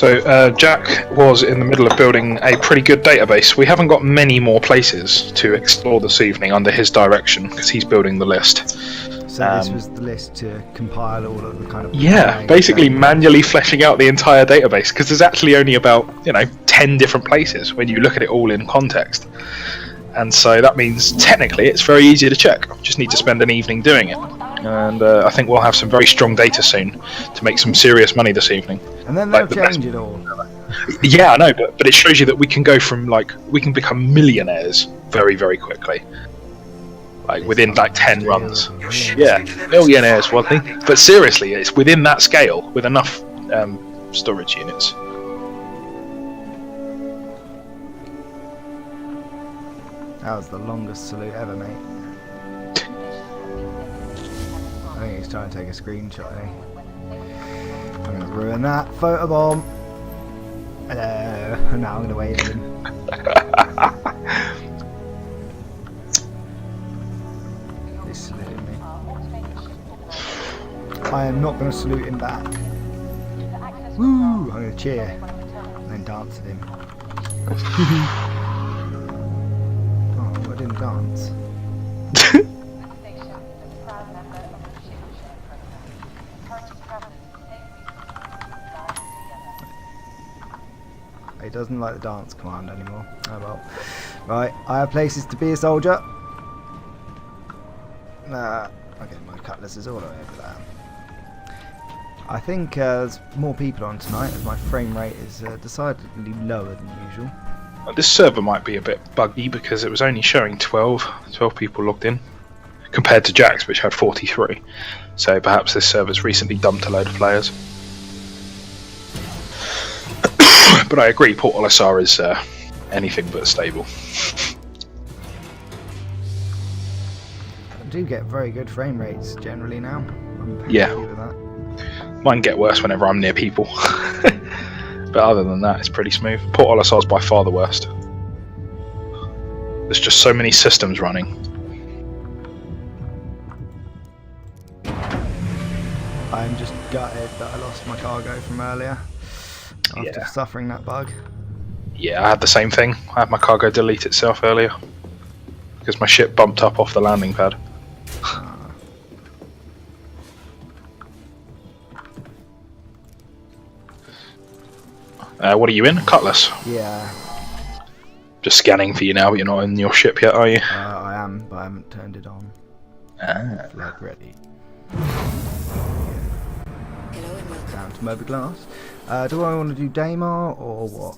So Jack was in the middle of building a pretty good database. We haven't got many more places to explore this evening under his direction because he's building the list. So this was the list to compile all of the kind of... Yeah, basically manually fleshing out the entire database because there's actually only about 10 different places when you look at it all in context. And so that means technically it's very easy to check. Just need to spend an evening doing it. And I think we'll have some very strong data soon to make some serious money this evening. And then they'll change it all. Yeah, I know, but it shows you that we can go from we can become millionaires very, very quickly. Within 10 runs. Yeah, millionaires, Wadley. But seriously, it's within that scale with enough storage units. That was the longest salute ever, mate. I think he's trying to take a screenshot, eh? I'm going to ruin that. Photobomb! Hello. Now I'm going to wave at him. He's saluting me. I am not going to salute him back. Woo! I'm going to cheer. And then dance at him. Oh, I didn't dance. He doesn't like the dance command anymore. Oh well. Right, I have places to be a soldier. Okay, my Cutlass is all the way over there. I think there's more people on tonight as my frame rate is decidedly lower than usual. This server might be a bit buggy because it was only showing 12 people logged in compared to Jack's, which had 43. So perhaps this server's recently dumped a load of players. But I agree, Port Olisar is anything but stable. I do get very good frame rates generally now. I'm pretty happy with that. Mine get worse whenever I'm near people. But other than that, it's pretty smooth. Port Olisar is by far the worst. There's just so many systems running. I'm just gutted that I lost my cargo from earlier. After suffering that bug. Yeah, I had the same thing. I had my cargo delete itself earlier because my ship bumped up off the landing pad. What are you in? Cutlass? Yeah. Just scanning for you now, but you're not in your ship yet, are you? I am, but I haven't turned it on. Flag ready. Down to Moberglass. Do I want to do Daymar or what?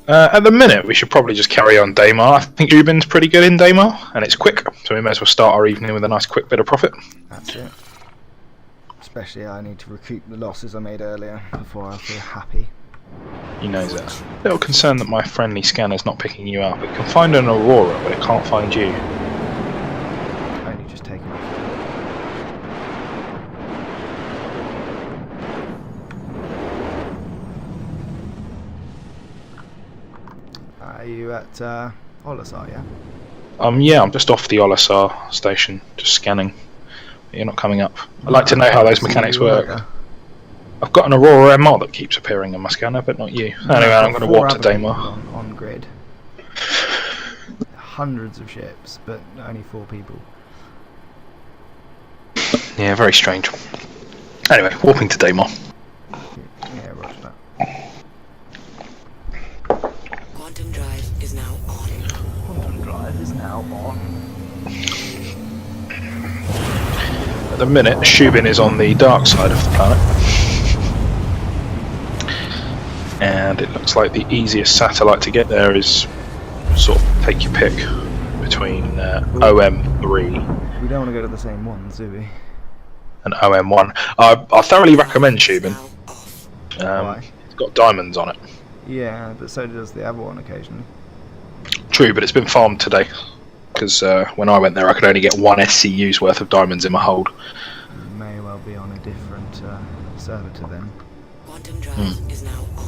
At the minute, we should probably just carry on Daymar. I think Ubin's pretty good in Daymar, and it's quick, so we may as well start our evening with a nice quick bit of profit. That's it. Especially I need to recoup the losses I made earlier before I feel happy. He knows that. A little concerned that my friendly scanner's not picking you up. It can find an Aurora, but it can't find you. Only just taken off. Are you at Olisar, yeah? Yeah, I'm just off the Olisar station, just scanning. You're not coming up. I'd like to know how those mechanics work. I've got an Aurora MR that keeps appearing in my scanner, but not you. Anyway, I'm going to walk to Daymar. On grid. Hundreds of ships, but only 4 people. Yeah, very strange. Anyway, warping to Daymar. Yeah, roger that. Quantum drive is now on. Quantum drive is now on. At the minute, Shubin is on the dark side of the planet. And it looks like the easiest satellite to get there is sort of take your pick between OM3. We don't want to go to the same ones, do we? And OM1. I thoroughly recommend Shubin. Why? It's got diamonds on it. Yeah, but so does the other one occasionally. True, but it's been farmed today. Because when I went there, I could only get 1 SCU's worth of diamonds in my hold. You may well be on a different server to them. Quantum drive is now on.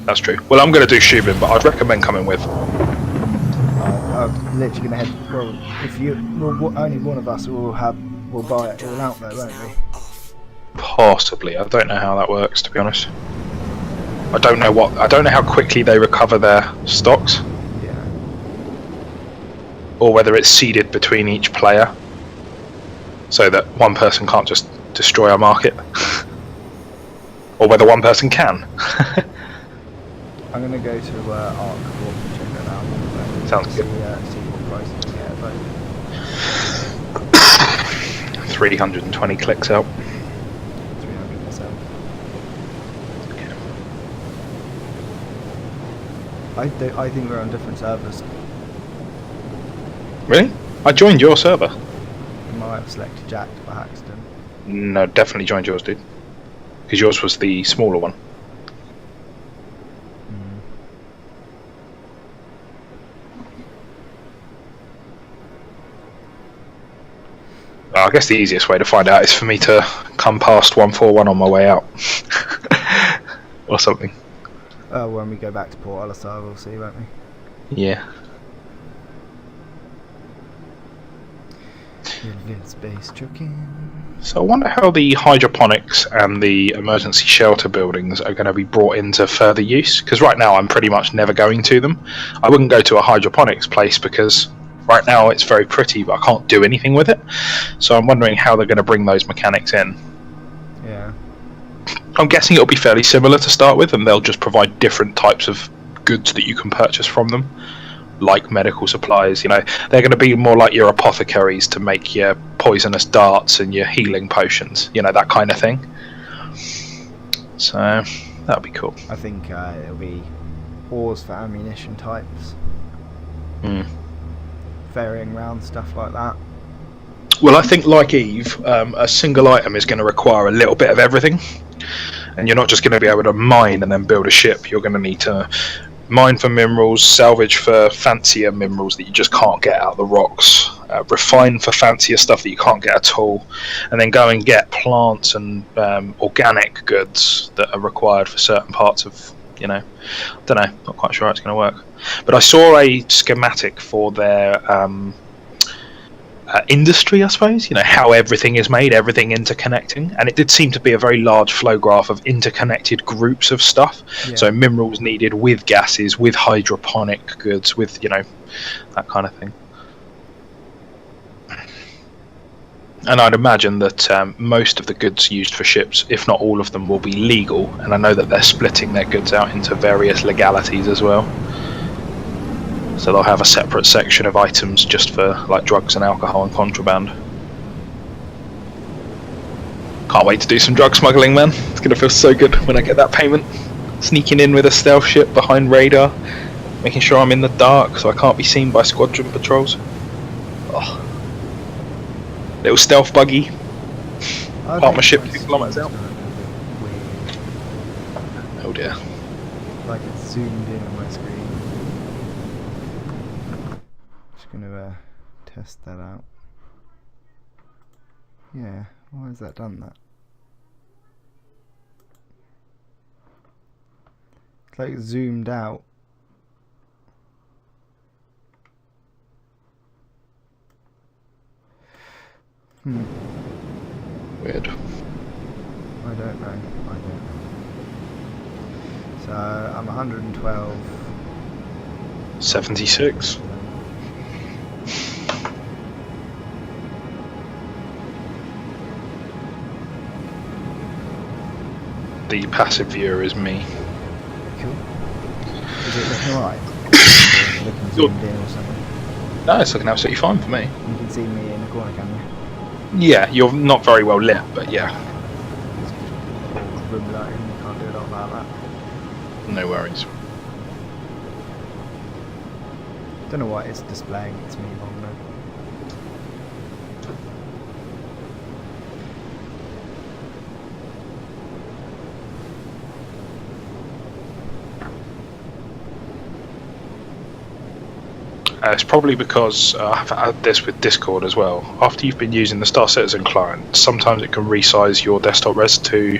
That's true. Well, I'm going to do Shubin, but I'd recommend coming with. I'm literally going to head. Well, if you, only one of us will buy it all out though, won't we? Possibly. I don't know how that works, to be honest. I don't know how quickly they recover their stocks, Yeah. or whether it's seeded between each player, so that one person can't just destroy our market, or whether one person can. I'm gonna go to Arc Corp and check that out. Sounds good. See what price you can get at both. 320 clicks out. 307. I think we're on different servers. Really? I joined your server. I might have selected Jack by accident. No, definitely joined yours, dude. Because yours was the smaller one. I guess the easiest way to find out is for me to come past 141 on my way out. Or something. When we go back to Port Olisar, we'll see, won't we? Yeah. Your little space trucking. So I wonder how the hydroponics and the emergency shelter buildings are going to be brought into further use. Because right now I'm pretty much never going to them. I wouldn't go to a hydroponics place because right now it's very pretty, but I can't do anything with it. So I'm wondering how they're going to bring those mechanics in. Yeah. I'm guessing it'll be fairly similar to start with, and they'll just provide different types of goods that you can purchase from them, like medical supplies. You know, they're going to be more like your apothecaries to make your poisonous darts and your healing potions. You know, that kind of thing. So that'll be cool. I think it'll be ores for ammunition types. Ferrying around stuff like that. Well, I think like Eve, a single item is going to require a little bit of everything. And you're not just going to be able to mine and then build a ship. You're going to need to mine for minerals, salvage for fancier minerals that you just can't get out of the rocks, refine for fancier stuff that you can't get at all, and then go and get plants and organic goods that are required for certain parts of, you know, I don't know, not quite sure how it's going to work. But I saw a schematic for their industry, I suppose, you know, how everything is made, everything interconnecting, and it did seem to be a very large flow graph of interconnected groups of stuff. Yeah. So minerals needed with gases, with hydroponic goods, with, you know, that kind of thing. And I'd imagine that most of the goods used for ships, if not all of them, will be legal, and I know that they're splitting their goods out into various legalities as well. So they'll have a separate section of items just for like drugs and alcohol and contraband. Can't wait to do some drug smuggling, man. It's gonna feel so good when I get that payment. Sneaking in with a stealth ship behind radar, making sure I'm in the dark so I can't be seen by squadron patrols. Oh. Little stealth buggy. Park my ship 2 kilometers out. Oh dear. Like it's zoomed in on my screen. Just gonna test that out. Yeah, why has that done that? It's like zoomed out. Weird. I don't know. So I'm 112. 76. The passive viewer is me. Cool. Is it looking alright? Or is it looking zoomed in or something? No, it's looking absolutely fine for me. You can see me in the corner, can you? Yeah, you're not very well lit, but yeah, Room lighting, you can't do a lot about that. no worries. Don't know what it's displaying it to me wrong though. It's probably because I've had this with Discord as well. After you've been using the Star Citizen client, sometimes it can resize your desktop res to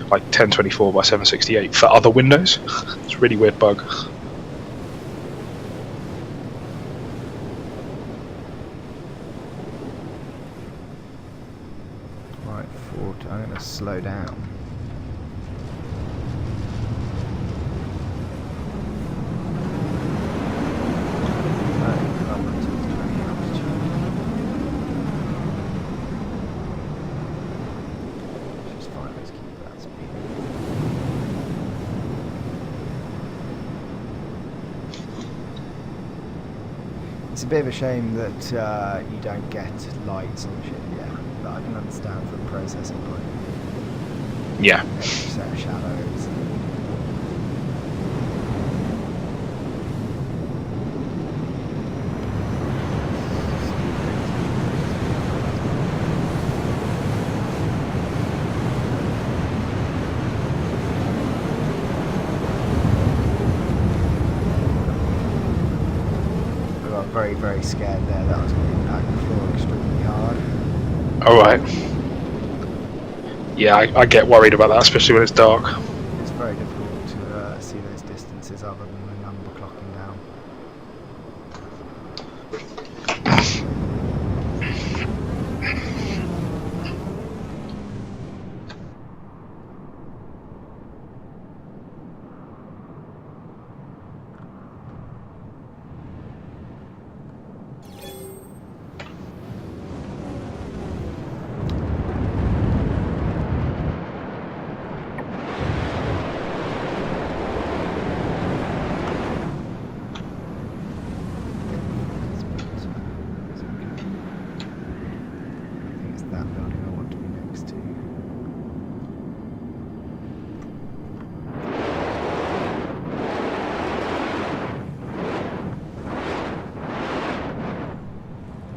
like 1024 by 768 for other windows. It's a really weird bug. Right, 4 40. I'm going to slow down. It's a bit of a shame that you don't get lights on ship yet, but I can understand from a processing point of view. Yeah. Set of shadows. Very, very scared there that I was going to impact the floor extremely hard. Alright. Yeah, I get worried about that, especially when it's dark. It's very difficult to see those distances other than the number clocking down.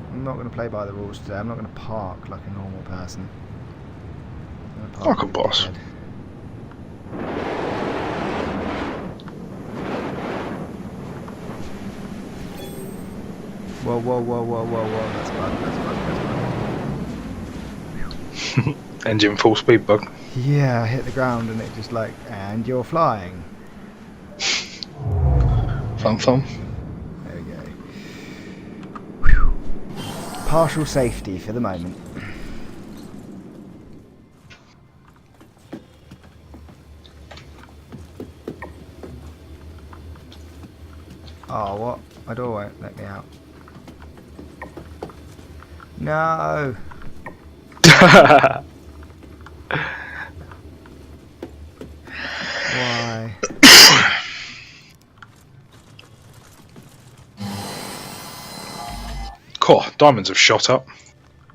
I'm not going to play by the rules today. I'm not going to park like a normal person. Like a boss. Whoa, whoa, whoa, whoa, whoa, whoa, that's bad, that's bad. Engine full speed bug. Yeah, I hit the ground and it just like, and you're flying. Thumb thumb. There we go. Whew. Partial safety for the moment. Oh, what? My door won't let me out. No! Why? Cool. Diamonds have shot up.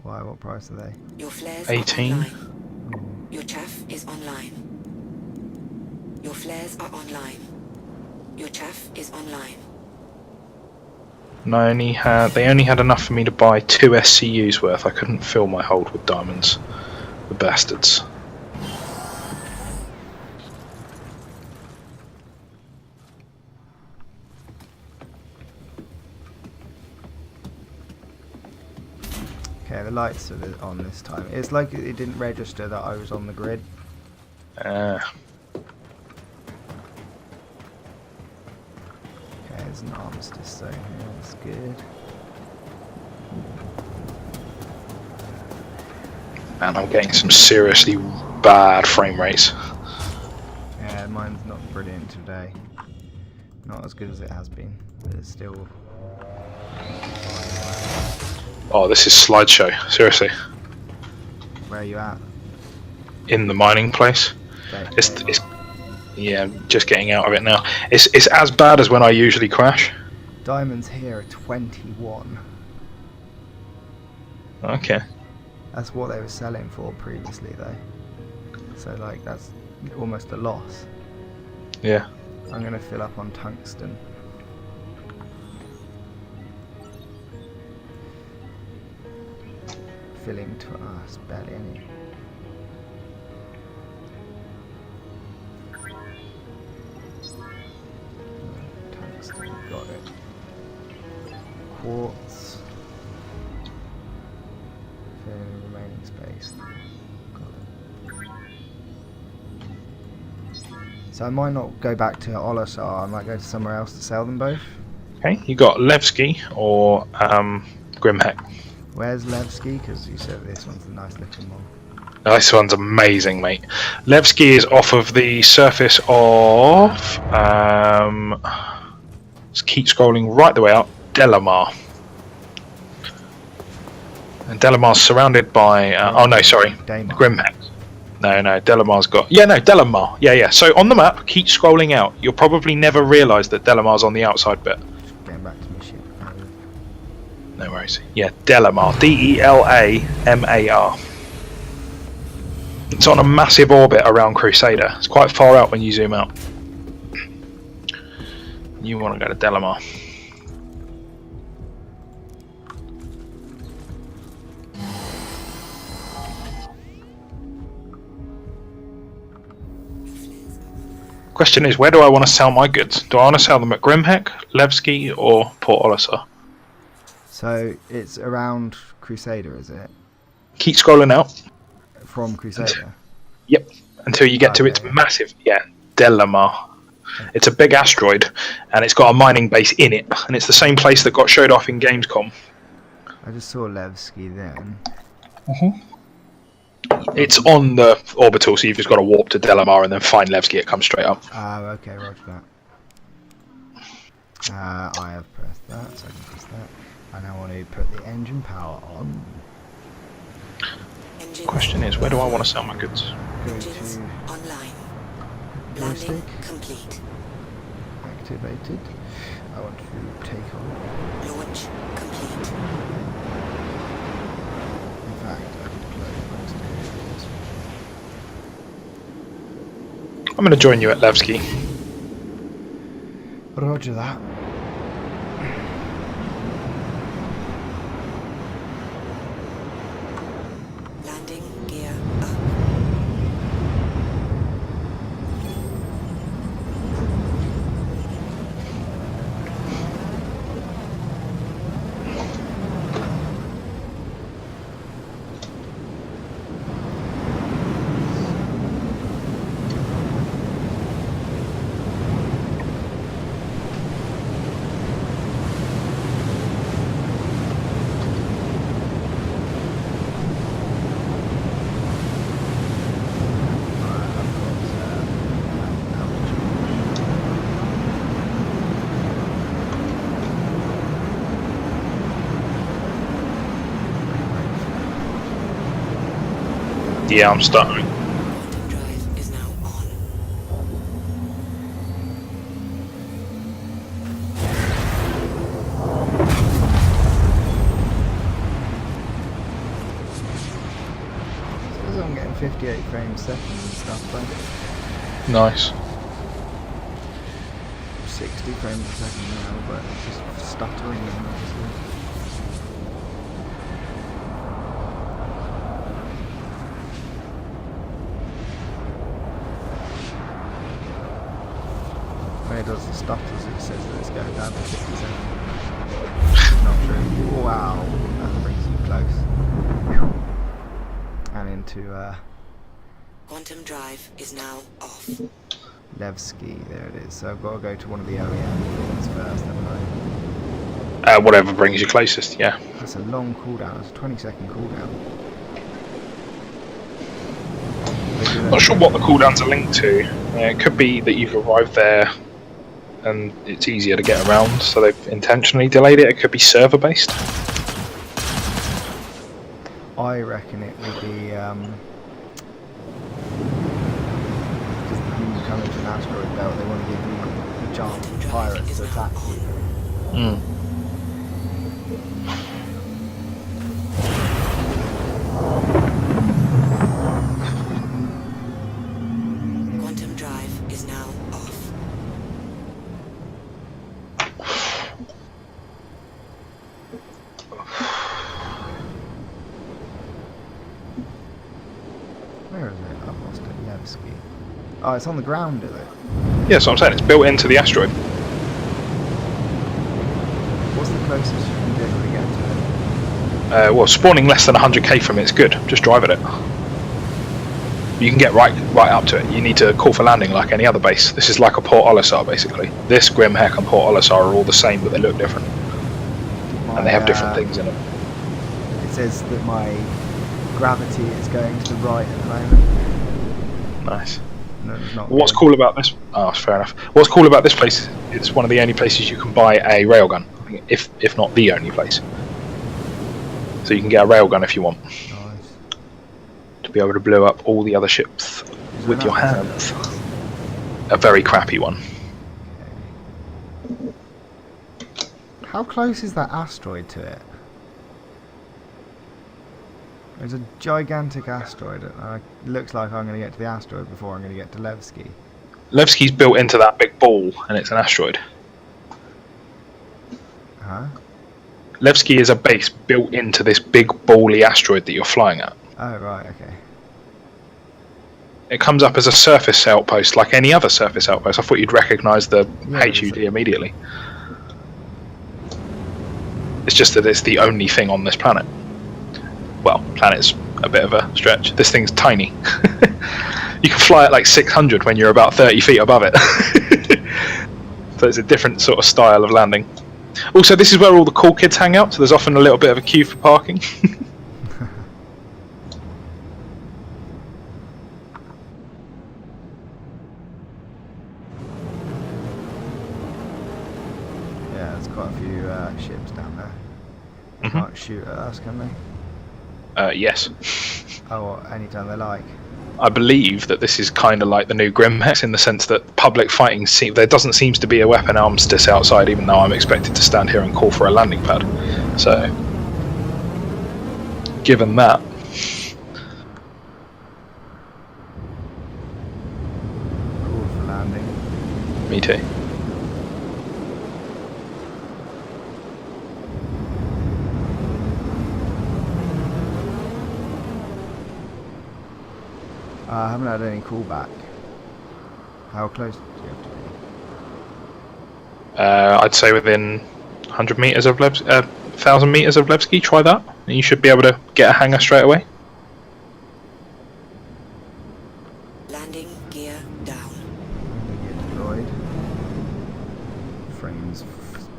Why? What price are they? Your flares 18. are online. Your chaff is online. Your flares are online. Your chaff is online. And they only had enough for me to buy 2 SCUs worth. I couldn't fill my hold with diamonds. The bastards. Okay, the lights are on this time. It's like it didn't register that I was on the grid. Okay, there's an armistice zone here, that's good. And I'm getting some seriously bad frame rates. Yeah, mine's not brilliant today. Not as good as it has been, but it's still... Oh, this is slideshow. Seriously. Where are you at? In the mining place. Okay, It's yeah, I'm just getting out of it now. It's as bad as when I usually crash. Diamonds here are 21. Okay. That's what they were selling for previously though. So like that's almost a loss. Yeah. I'm gonna fill up on tungsten. Filling to us, barely any. Tungsten, got it. Quartz. Filling remaining space. Got it. So I might not go back to Olasar, I might go to somewhere else to sell them both. Okay, you got Levski or Grimheck. Where's Levski? Because you said this one's a nice looking one. This one's amazing, mate. Levski is off of the surface of. Let's keep scrolling right the way up. Delamar. And Delamar's surrounded by. Oh no, sorry. Grimhex. No, Delamar's got. Yeah, no, Delamar. Yeah. So on the map, keep scrolling out. You'll probably never realise that Delamar's on the outside bit. Getting back to my ship. No worries. Yeah, Delamar. Delamar. It's on a massive orbit around Crusader. It's quite far out when you zoom out. You want to go to Delamar. Question is, where do I want to sell my goods? Do I want to sell them at Grimheck, Levski, or Port Olisar? So it's around Crusader, is it? Keep scrolling out. From Crusader? Yep, until you get to its massive, Delamar. It's a big asteroid, and it's got a mining base in it, and it's the same place that got showed off in Gamescom. I just saw Levski then. It's on the orbital, so you've just got to warp to Delamar and then find Levski. It comes straight up. Okay, roger that. I have pressed that, so I can press that. I now want to put the engine power on. Question is, where do I want to sell my goods? Go to online. joystick. Complete. Activated. I want to take on. Launch complete. In fact, I can close this. I'm going to join you at Levski. Roger that. Landing gear up. Yeah, I'm starting. Quantum drive is now on. Says I'm getting 58 frames a second and stuff, but Nice. 60 frames a second now, but it's just stuttering and obviously. When it does the stutters, it says that it's going down to 57. Not true. Wow, that brings you close. And into Quantum drive is now off. Levski, there it is. So I've got to go to one of the OEM things first, haven't I? Whatever brings you closest, yeah. That's a long cooldown, it's a 20-second cooldown. Not sure what the cooldowns are linked to. It could be that you've arrived there and it's easier to get around, so they've intentionally delayed it. It could be server based. I reckon it would be because you come into an asteroid belt, they want to give you a chance for pirates to attack you. Quantum drive is now off. Where is it? I've lost it. Levski. Oh, it's on the ground, is it? Yeah, so I'm saying it's built into the asteroid. What's the closest you can generally get to it? Well, spawning less than 100k from it's good. Just drive at it. You can get right up to it. You need to call for landing like any other base. This is like a Port Olisar, basically. This Grimheck and Port Olisar are all the same, but they look different. And they have different things in them. It says that my gravity is going to the right at the moment. Nice. No, it's not. What's good. cool about this? Oh, fair enough. What's cool about this place? It's one of the only places you can buy a railgun, if not the only place. So you can get a railgun if you want, Nice. to be able to blow up all the other ships with your hands. A very crappy one. How close is that asteroid to it? There's a gigantic asteroid. It looks like I'm going to get to the asteroid before I'm going to get to Levski. Levski's built into that big ball, and it's an asteroid. Huh? Levski is a base built into this big bally asteroid that you're flying at. Oh, right, okay. It comes up as a surface outpost, like any other surface outpost. I thought you'd recognise the HUD immediately. It's just that it's the only thing on this planet. Well, planet's a bit of a stretch. This thing's tiny. You can fly at like 600 when you're about 30 feet above it. So it's a different sort of style of landing. Also, this is where all the cool kids hang out, so there's often a little bit of a queue for parking. Yeah, there's quite a few ships down there. They can't shoot at us, can they? Yes. Oh, well, anytime they like. I believe that this is kind of like the new Grimhex in the sense that public fighting there doesn't seem to be a weapon armistice outside, even though I'm expected to stand here and call for a landing pad. So, given that, Cool for landing. me too. I haven't had any callback. How close do you have to be? I'd say within 100 meters of 1,000 meters of Levski. Try that, and you should be able to get a hangar straight away. Landing gear down. Gear deployed. Frames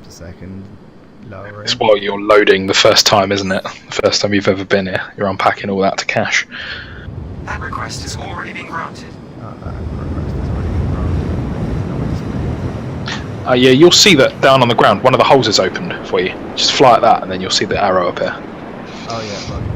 per second lowering. It's while you're loading the first time, isn't it? The first time you've ever been here. You're unpacking all that to cache. That request has already been granted. Oh, that request is already granted. Yeah, you'll see that down on the ground. One of the holes is opened for you. Just fly at that, and then you'll see the arrow appear. Oh yeah, roger.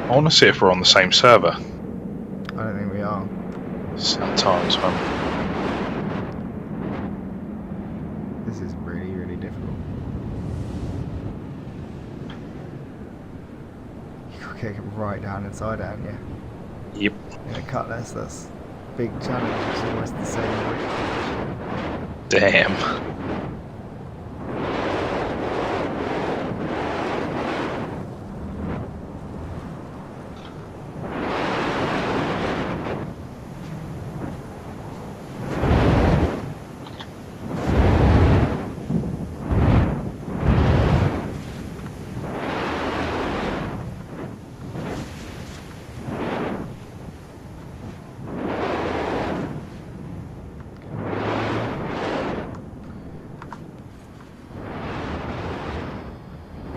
I want to see if we're on the same server. I don't think we are. Sometimes, man. This is really, really difficult. You got to get right down inside, haven't you? Yep. In a Cutlass, that's a big challenge. It's always the same weight. Damn.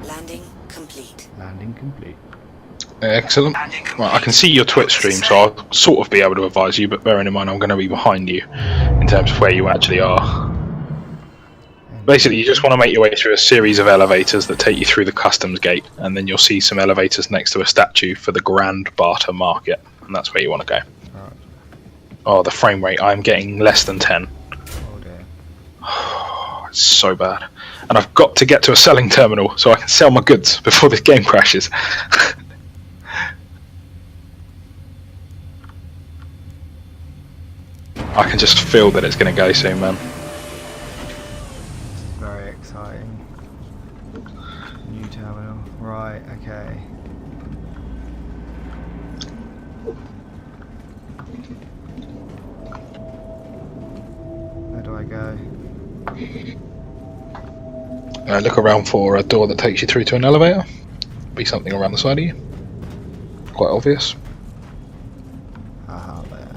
Landing complete. Landing complete. Excellent. Well, I can see your Twitch stream, so I'll sort of be able to advise you, but bearing in mind I'm going to be behind you in terms of where you actually are. Basically, you just want to make your way through a series of elevators that take you through the customs gate, and then you'll see some elevators next to a statue for the Grand Barter Market, and that's where you want to go. Right. Oh, the frame rate, I'm getting less than 10. Oh dear. It's so bad. And I've got to get to a selling terminal so I can sell my goods before this game crashes. I can just feel that it's going to go soon, man. Very exciting. New terminal. Right, okay. Where do I go? Look around for a door that takes you through to an elevator. Be something around the side of you. Quite obvious. Aha, there.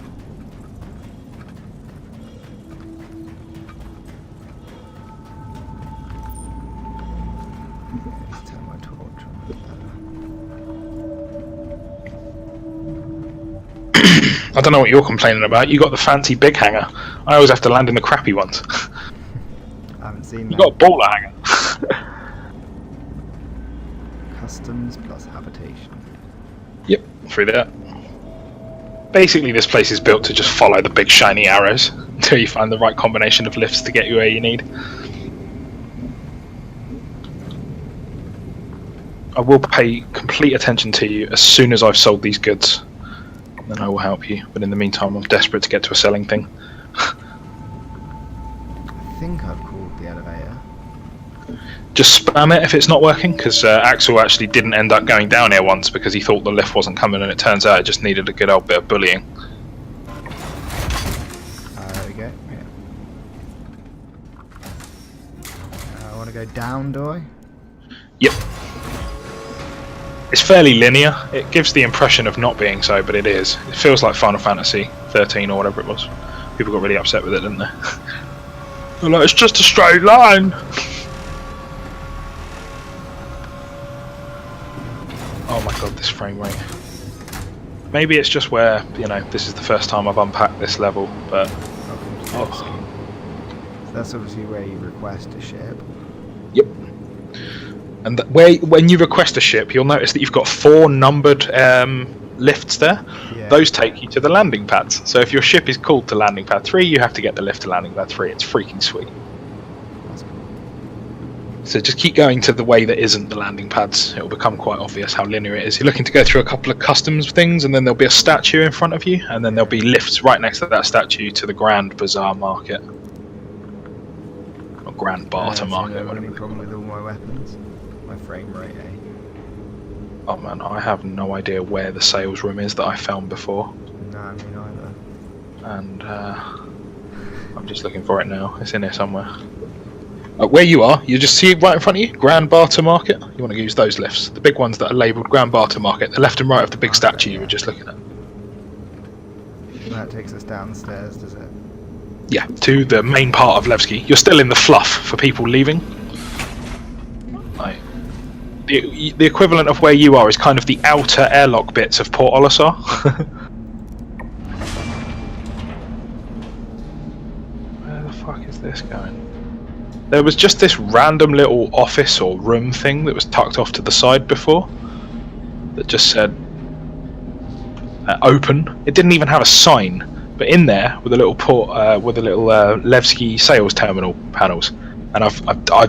Let's turn my torch on. I don't know what you're complaining about. You got the fancy big hangar. I always have to land in the crappy ones. I haven't seen You that. got a baller hangar. Customs plus habitation. Yep, through there. Basically, this place is built to just follow the big shiny arrows until you find the right combination of lifts to get you where you need. I will pay complete attention to you as soon as I've sold these goods. Then I will help you. But in the meantime, I'm desperate to get to a selling thing. I think I've called the elevator. Just spam it if it's not working, because Axel actually didn't end up going down here once because he thought the lift wasn't coming, and it turns out it just needed a good old bit of bullying. There we go. Yeah. I want to go down, do I? Yep. It's fairly linear. It gives the impression of not being so, but it is. It feels like Final Fantasy 13 or whatever it was. People got really upset with it, didn't they? They're like, it's just a straight line. Oh my god, this frame rate. Maybe it's just where, you know, this is the first time I've unpacked this level, but... Welcome to Levski. So that's obviously where you request a ship. Yep. And when you request a ship, you'll notice that you've got 4 numbered lifts there. Yeah. Those take you to the landing pads. So if your ship is called to landing pad 3, you have to get the lift to landing pad 3. It's freaking sweet. That's cool. So just keep going to the way that isn't the landing pads. It will become quite obvious how linear it is. You're looking to go through a couple of customs things, and then there'll be a statue in front of you, and then there'll be lifts right next to that statue to the Grand Bazaar Market. Or Grand Barter Market. I've got any Whatever. problem with all my weapons? My frame rate, eh? Oh man, I have no idea where the sales room is that I found before. No, me neither. And I'm just looking for it now. It's in here somewhere. Where you are, you just see it right in front of you, Grand Barter Market. You want to use those lifts, the big ones that are labelled Grand Barter Market, the left and right of the big Okay, statue you yeah. were just looking at. That takes us downstairs, does it? Yeah, to the main part of Levski. You're still in the fluff for people leaving. Like, the equivalent of where you are is kind of the outer airlock bits of Port Olisar. Where the fuck is this going? There was just this random little office or room thing that was tucked off to the side before that just said open. It didn't even have a sign, but in there with a little Levski sales terminal panels. And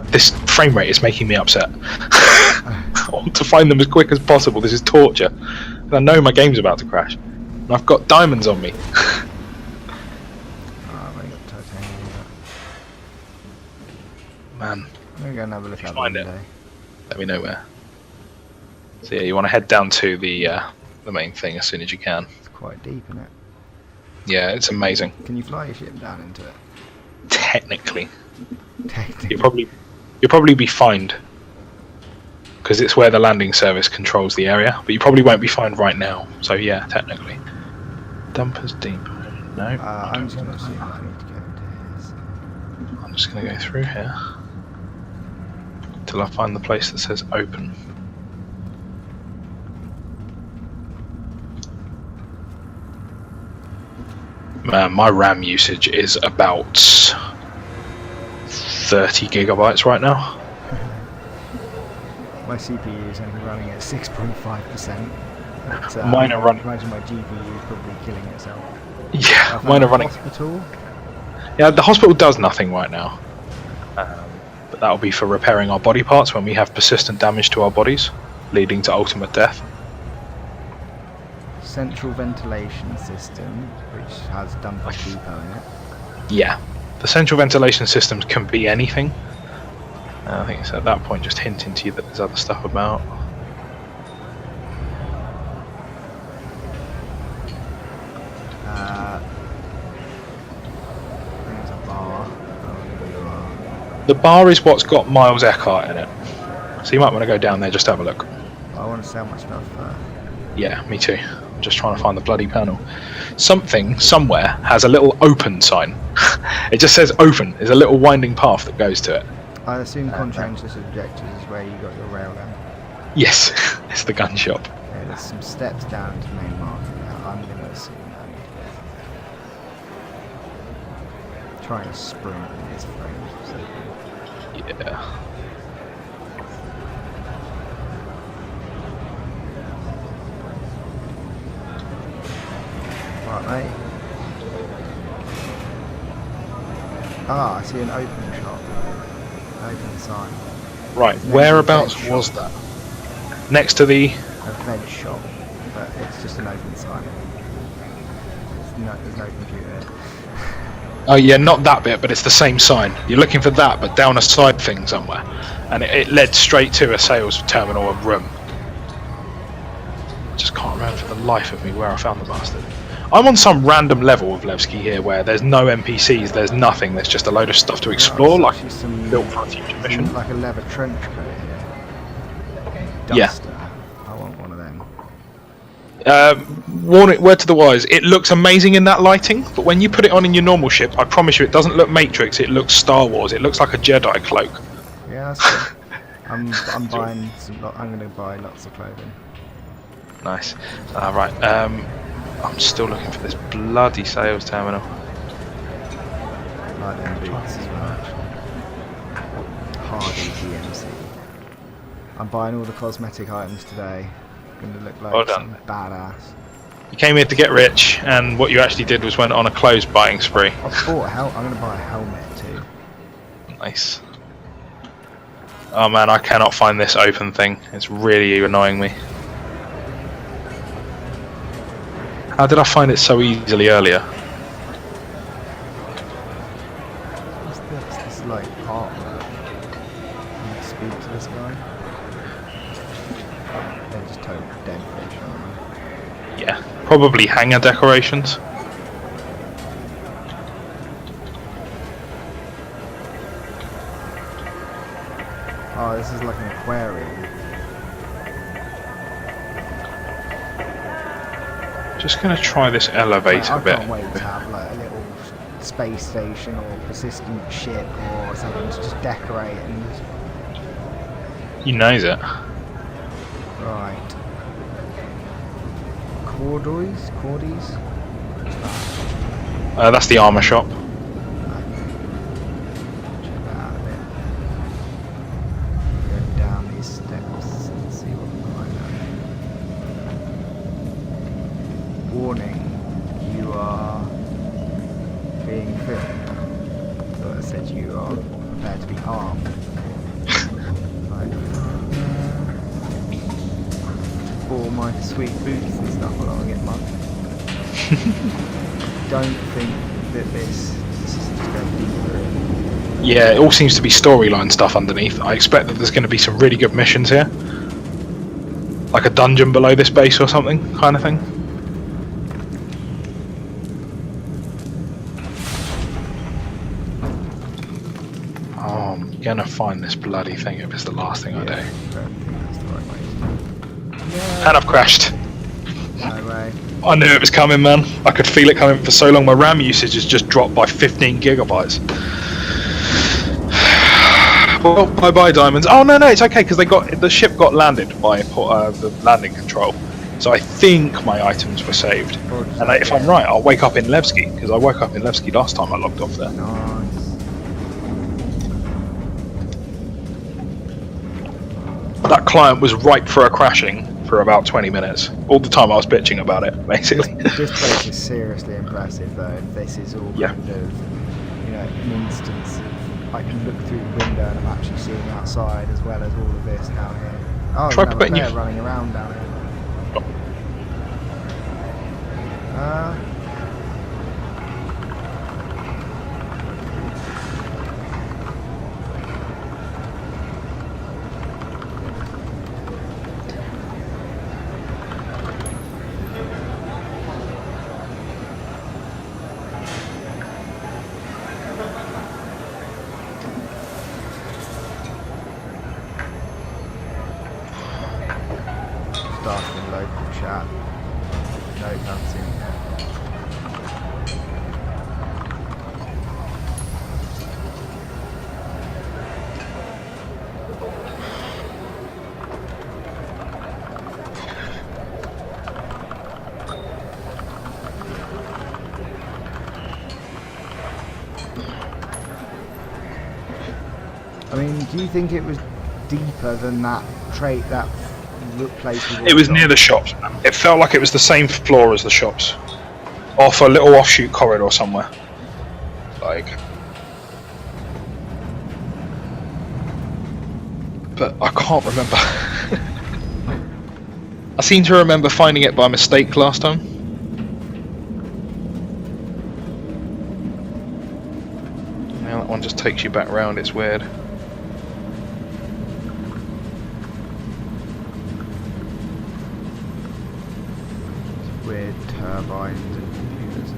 this frame rate is making me upset. I want to find them as quick as possible. This is torture. And I know my game's about to crash. And I've got diamonds on me. Oh, I've only got titanium. Man, I'm gonna go and have a look out the Find it. window. let me know where. So yeah, you want to head down to the main thing as soon as you can. It's quite deep, isn't it? Yeah, it's amazing. Can you fly your ship down into it? Technically, Technically. you'll probably be fined because it's where the landing service controls the area. But you probably won't be fined right now. So yeah, technically. Dumpers deep. No. I'm just gonna assume I need to go into his. I'm just going to go through here till I find the place that says open. Man, my RAM usage is about 30 gigabytes right now. My CPU is only running at 6.5%. Mine are running. I imagine my GPU is probably killing itself. Yeah, mine are running. Hospital. Yeah, the hospital does nothing right now. But that'll be for repairing our body parts when we have persistent damage to our bodies, leading to ultimate death. central ventilation system, which has dumping depot in it. Yeah, the central ventilation systems can be anything. I think it's at that point just hinting to you that there's other stuff about. There's a bar. The bar is what's got Miles Eckhart in it, so you might want to go down there just to have a look. I want to sell my stuff first. Yeah, me too. I'm just trying to find the bloody panel. Something somewhere has a little open sign. It just says open. There's a little winding path that goes to it. I assume conscientious objectors is where you got your railgun. Yes, it's the gun shop. Yeah, there's some steps down to the main market now. I'm going to assume that. Trying to sprint in this frame. So. Yeah. Right, mate. Ah, I see an open shop. Open sign. Right, whereabouts was that? Next to the... A veg shop, but it's just an open sign. There's no computer. Oh yeah, not that bit, but it's the same sign. You're looking for that, but down a side thing somewhere. And it led straight to a sales terminal or room. Just can't remember for the life of me where I found the bastard. I'm on some random level of Levski here where there's no NPCs, there's nothing, there's just a load of stuff to explore, like some built for a future mission. Like a leather trench coat here. Yeah. Duster. I want one of them. Word to the wise, it looks amazing in that lighting, but when you put it on in your normal ship, I promise you it doesn't look Matrix, it looks Star Wars, it looks like a Jedi cloak. Yeah, that's good. I'm buying I'm going to buy lots of clothing. Nice. Right, I'm still looking for this bloody sales terminal. Like them boots as well, actually. Hardy DMC. I'm buying all the cosmetic items today. Going to look like Well some done. badass. You came here to get rich, and what you actually did was went on a clothes buying spree. I bought I'm going to buy a helmet too. Nice. Oh man, I cannot find this open thing. It's really annoying me. How did I find it so easily earlier? What's this? This is like artwork. Can you speak to this guy? They're just total dead fish, aren't they? Yeah, probably hanger decorations. Oh, this is like an aquarium. Just gonna try this elevator I bit. can't wait to have like a little space station or persistent ship or something to just decorate and just... You knows it. Right. Cordies? That's the armor shop. Check that out a bit. Go down these steps and see what we find out. Warning, you are being filmed. So it said you are prepared to be armed. Right. All my sweet boots and stuff while I get mine. Don't think that this is just going deeper in. Yeah, it all seems to be storyline stuff underneath. I expect that there's going to be some really good missions here. Like a dungeon below this base or something, kind of thing. Oh, I'm going to find this bloody thing if it's the last thing I do. I don't think that's the right way to do it. And I've crashed. No way. I knew it was coming, man. I could feel it coming for so long. My RAM usage has just dropped by 15 gigabytes. Well, bye-bye, diamonds. Oh no, it's okay because the ship got landed by the landing control. So I think my items were saved. And if I'm right, I'll wake up in Levski because I woke up in Levski last time I logged off there. Nice. That client was ripe for a crashing for about 20 minutes. All the time I was bitching about it, basically. This place is seriously impressive, though. This is all Yeah. kind of, an instance of I can look through the window and I'm actually seeing outside as well as all of this down here. Oh, Try there's putting another your- player running around down here. Starting local chat. No, nothing. I mean, do you think it was deeper than that that place? It was near the shops. It felt like it was the same floor as the shops, off a little offshoot corridor somewhere. Like, but I can't remember. I seem to remember finding it by mistake last time. Now that one just takes you back round. It's weird. Weird turbines and computers.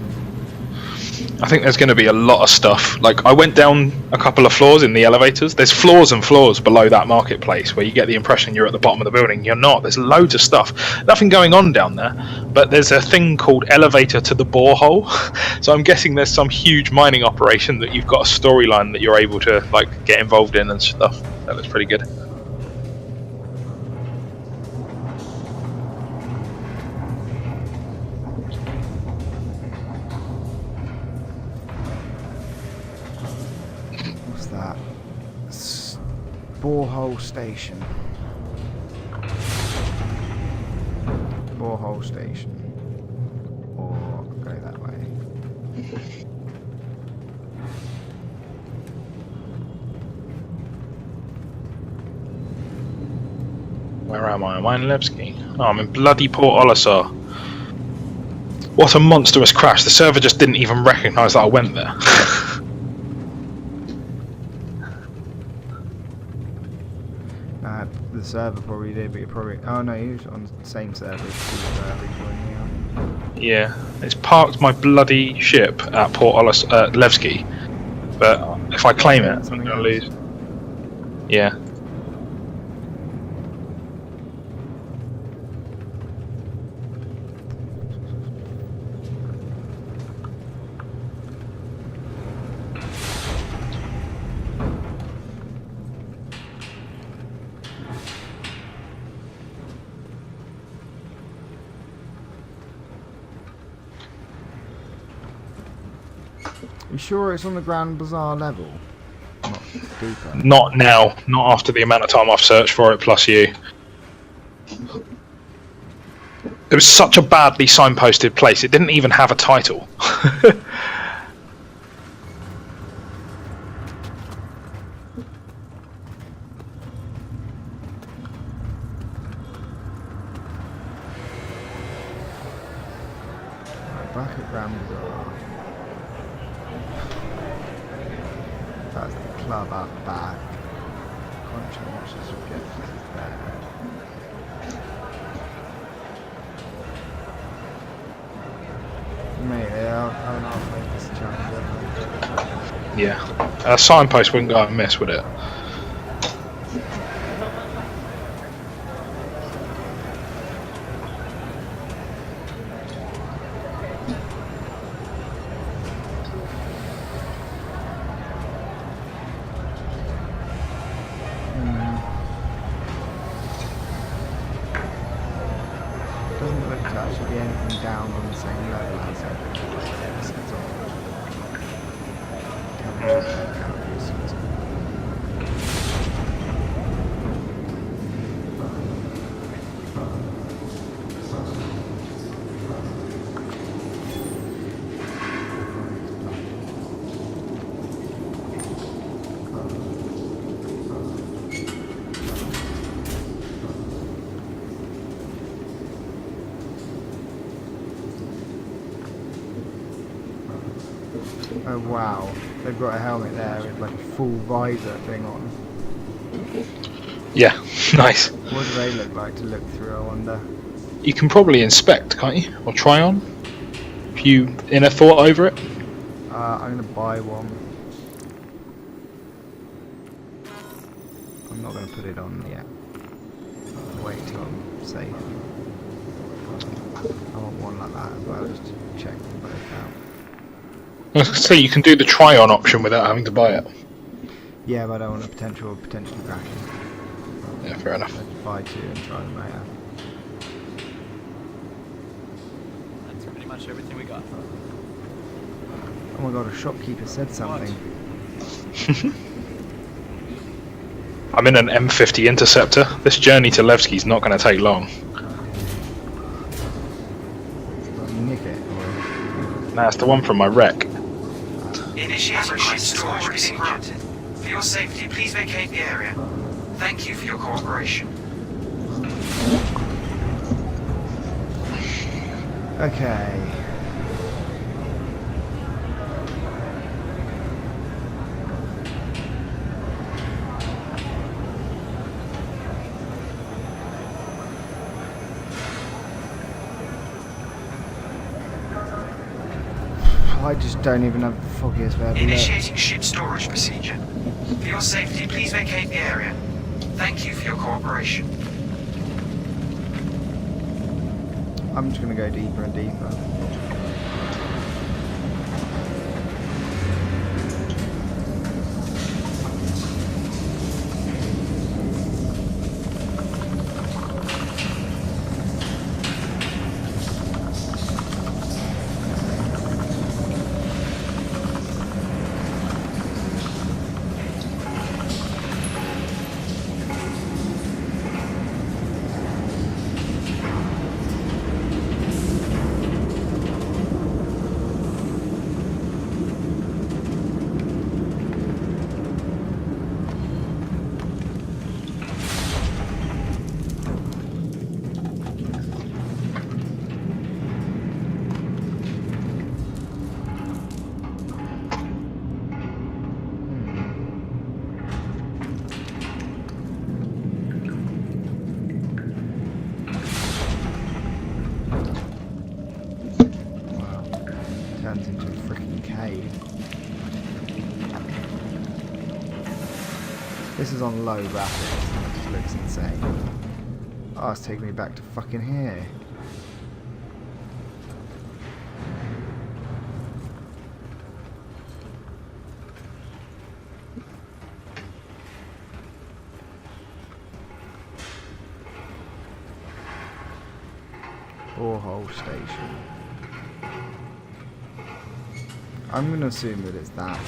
I think there's going to be a lot of stuff. Like, I went down a couple of floors in the elevators. There's floors and floors below that marketplace where you get the impression you're at the bottom of the building. You're not. There's loads of stuff. Nothing going on down there. But there's a thing called elevator to the borehole. So I'm guessing there's some huge mining operation that you've got a storyline that you're able to, like, get involved in and stuff. That looks pretty good. Borehole station. Borehole station. Or go that way. Where am I? Am I in Levski? Oh, I'm in bloody Port Olisar. What a monstrous crash. The server just didn't even recognise that I went there. The server probably did, but you probably... Oh no, you was on the same server as Yeah, it's parked my bloody ship at Port Levski, but if I claim it, I'm going to lose. Yeah. You sure it's on the Grand Bazaar level? Not deeper? Not now. Not after the amount of time I've searched for it, plus you. It was such a badly signposted place, it didn't even have a title. Back at Grand Bazaar. That's the club up back. Conscientious objectives is there. Mate, I'll make this challenge. Yeah. A signpost wouldn't go amiss, would it? Doesn't look to actually be anything down on the same level as it. Oh wow, they've got a helmet there with like a full visor thing on. Yeah, nice. What do they look like to look through, I wonder? You can probably inspect, can't you? Or try on? If you inner thought over it. I'm gonna buy one. I'm not gonna put it on yet. I'll wait till I'm safe. I want one like that as well, just to check them both out. I was gonna say you can do the try on option without having to buy it. Yeah, but I don't want a potentially crashing. Yeah, fair enough. So just buy two and try them later. That's pretty much everything we got. Oh my god, a shopkeeper said something. I'm in an M50 Interceptor. This journey to Levski's not going to take long. Nick it, or... Nah, it's the one from my wreck. Initiating ship storage procedure. For your safety, please vacate the area. Thank you for your cooperation. Okay. I just don't even have the foggiest where to look. Initiating ship storage procedure. For your safety, please vacate the area. Thank you for your cooperation. I'm just going to go deeper and deeper. Turns into a freaking cave. This is on low graphics and it just looks insane. Oh, it's taking me back to fucking here. Borehole station. I'm going to assume that it's that.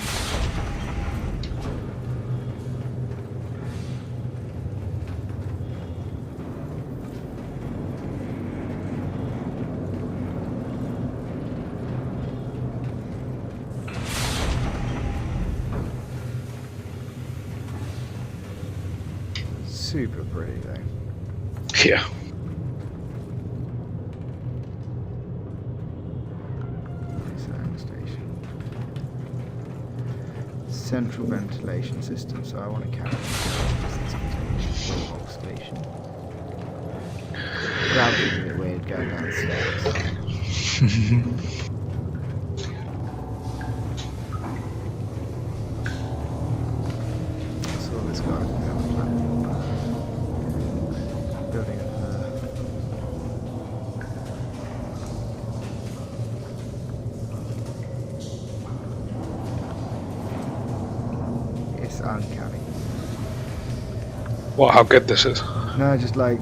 Super pretty though. Yeah. Central ventilation system, so I want to carry this borehole station. Gravity's a bit weird going down stairs. So this guy can go on the platform. Building up uncanny. What? How good this is? No, just like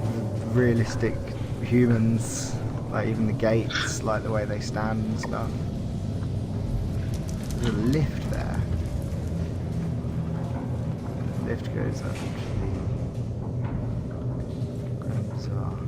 realistic humans, like even the gates, like the way they stand and stuff. There's a lift there. The lift goes up actually. Bizarre.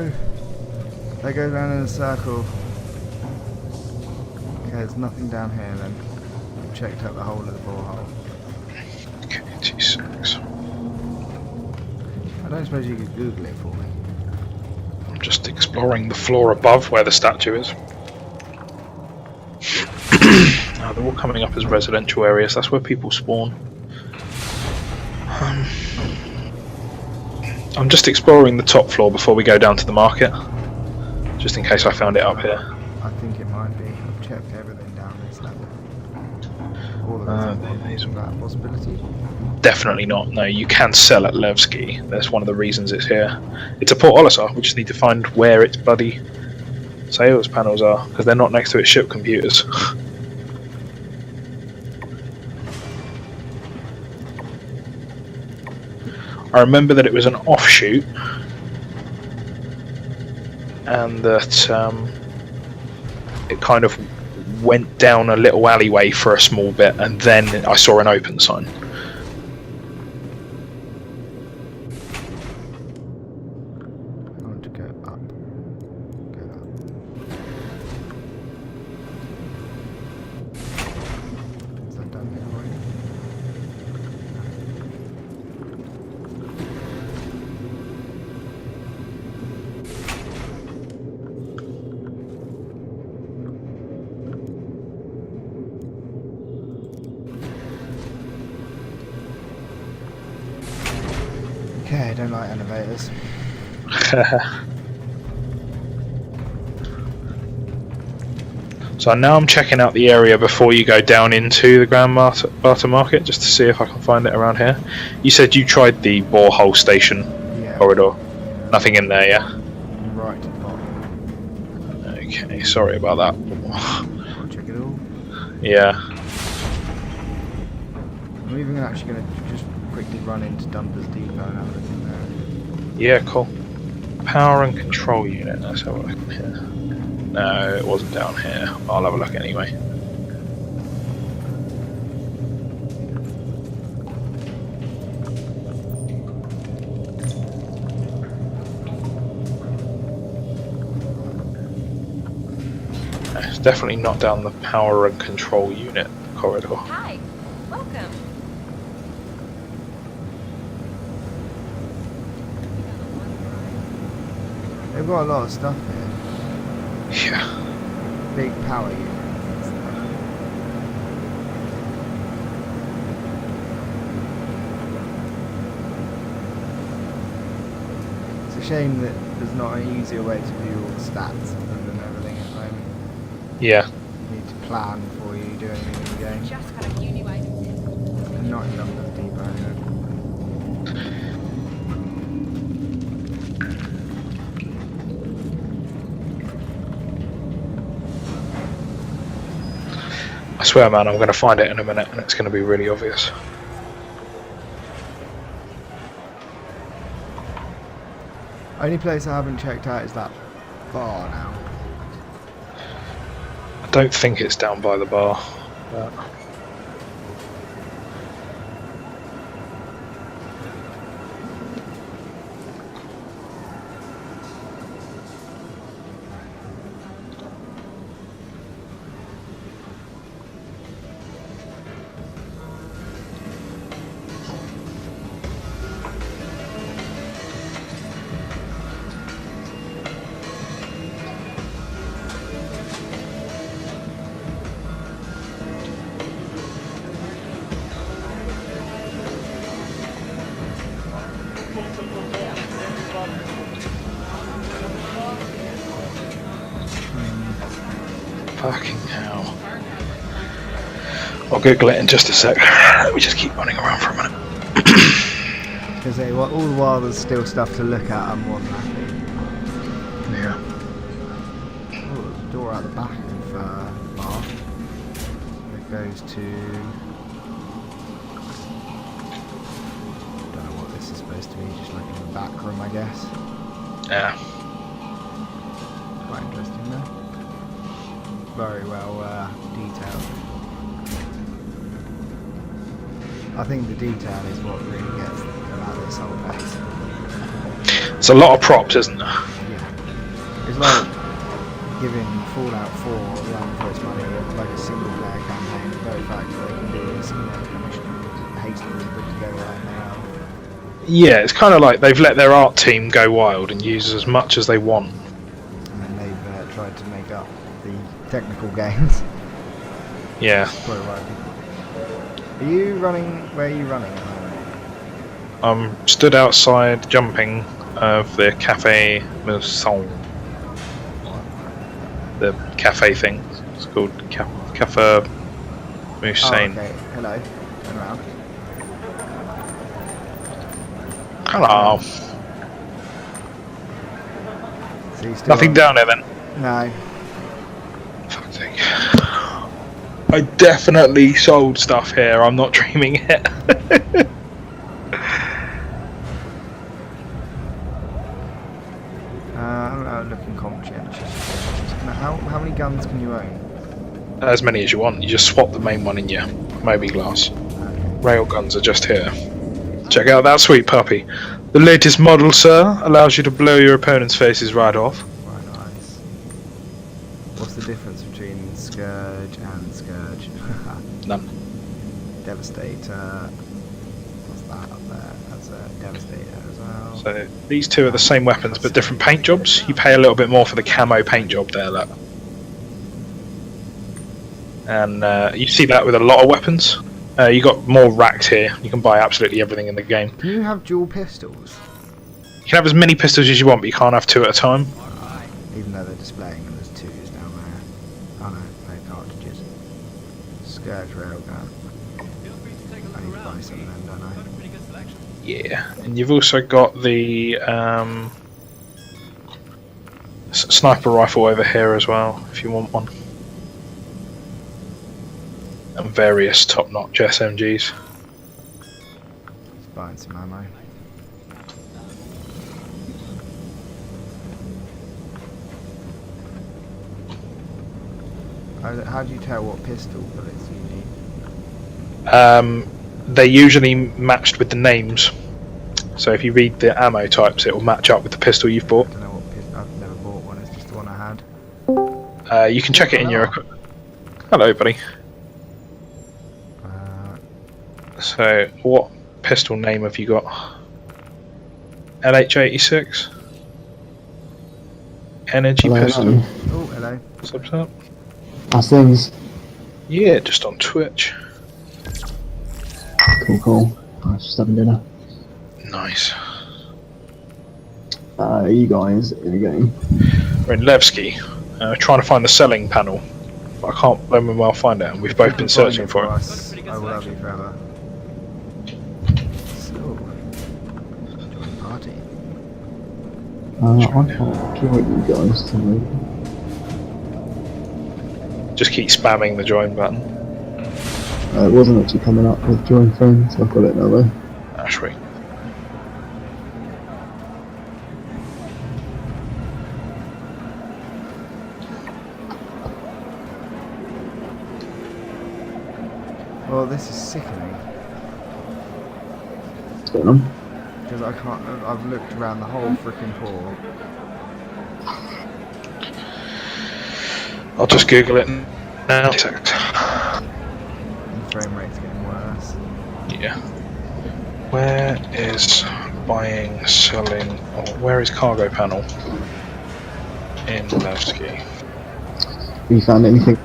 no! They go down in a circle. Okay, there's nothing down here then. I've checked out the whole of the borehole. Okay, 2 seconds. I don't suppose you could Google it for me. I'm just exploring the floor above where the statue is. Now they're all coming up as residential areas. That's where people spawn. I'm just exploring the top floor before we go down to the market, just in case I found it up here. I think it might be. I've checked everything down this level. All of it. Is that a possibility? Definitely not. No, you can sell at Levski. That's one of the reasons it's here. It's a Port Olisar. We just need to find where its bloody sales panels are, because they're not next to its ship computers. I remember that it was an offshoot, and that it kind of went down a little alleyway for a small bit, and then I saw an open sign. I want to go up. Go up. Is that done here already? Okay, I don't like elevators. So now I'm checking out the area before you go down into the Grand Barter Market, just to see if I can find it around here. You said you tried the borehole station corridor. Nothing in there, yeah? Right at the bottom. Okay, sorry about that. I'll check it all. Yeah. I'm even actually going to just quickly run into Dumper's Depot and have a look in there. Yeah, cool. Power and control unit. Let's have a look in here. No, it wasn't down here. I'll have a look anyway. It's definitely not down the power and control unit corridor. Hi, welcome. They've got a lot of stuff here. Yeah. Big power units. It's a shame that there's not an easier way to view all the stats other than everything at the moment. Yeah. You need to plan before you do anything in the game. Just got a few new items in. And not in Dumper's Depot, no. I swear, man, I'm going to find it in a minute, and it's going to be really obvious. Only place I haven't checked out is that bar now. I don't think it's down by the bar. But fucking hell. I'll Google it in just a sec. Let me just keep running around for a minute. Because all the while there's still stuff to look at, I'm more than happy. Yeah. Oh, there's a door out the back of the bar. It goes to... don't know what this is supposed to be, just like in the back room, I guess. Yeah. Quite interesting though. Very well detailed. I think the detail is what really gets them out of this whole place. It's a lot of props, isn't there? Yeah. It's like giving Fallout 4 a run for its money, like a single player campaign, the very fact that they can do this, hastily put together right now. Yeah, it's kind of like they've let their art team go wild and use as much as they want. And then they've tried to make up the technical gains. Yeah. Quite right. Are you running? Where are you running at the moment? I'm stood outside jumping of the Cafe Mousson. The cafe thing. It's called Cafe Mousson. Oh, okay. Hello. Turn around. Hello. So you still Nothing on? down there then? No. Fuck's sake. I definitely sold stuff here, I'm not dreaming it. I'm looking conscientious. How many guns can you own? As many as you want, you just swap the main one in your Moby glass. Railguns are just here. Check out that sweet puppy. The latest model, sir, allows you to blow your opponent's faces right off. Quite nice. What's the difference between Scourge and Scourge? None. Devastator. What's that up there? That's a Devastator as well. So these two are the same weapons but different paint jobs. You pay a little bit more for the camo paint job there, look. And you see that with a lot of weapons. You got more racks here. You can buy absolutely everything in the game. Can you have dual pistols? You can have as many pistols as you want, but you can't have two at a time. Even though they're displaying them as twos down there. Oh no, no cartridges. Scourge railgun. I need to buy some of them, don't I? Yeah, and you've also got the sniper rifle over here as well, if you want one. And various top-notch SMGs. Just buying some ammo. How do you tell what pistol bullets you need? They're usually matched with the names. So if you read the ammo types, it will match up with the pistol you've bought. I don't know what pistol. I've never bought one. It's just the one I had. You can check it in your equipment. Hello, buddy. So, what pistol name have you got? LH86? Energy Hello, pistol? hello. Oh, hello. What's up? How's things? Yeah, just on Twitch. Cool. I was just having dinner. Nice. You guys in the game? We're in Levski, trying to find the selling panel. But I can't blooming well find it, and we've both been searching for it. Us, I will love you forever. So, join party. I can't join you guys tonight. Just keep spamming the join button. It wasn't actually coming up with join friends, so I've got it now though. Ah, sweet. Well, this is sickening. What's going on? Because I can't. I've looked around the whole freaking port. I'll just Google it now. And frame rate's getting worse. Yeah. Where is buying, selling, or where is cargo panel? In Levski. Have you found anything?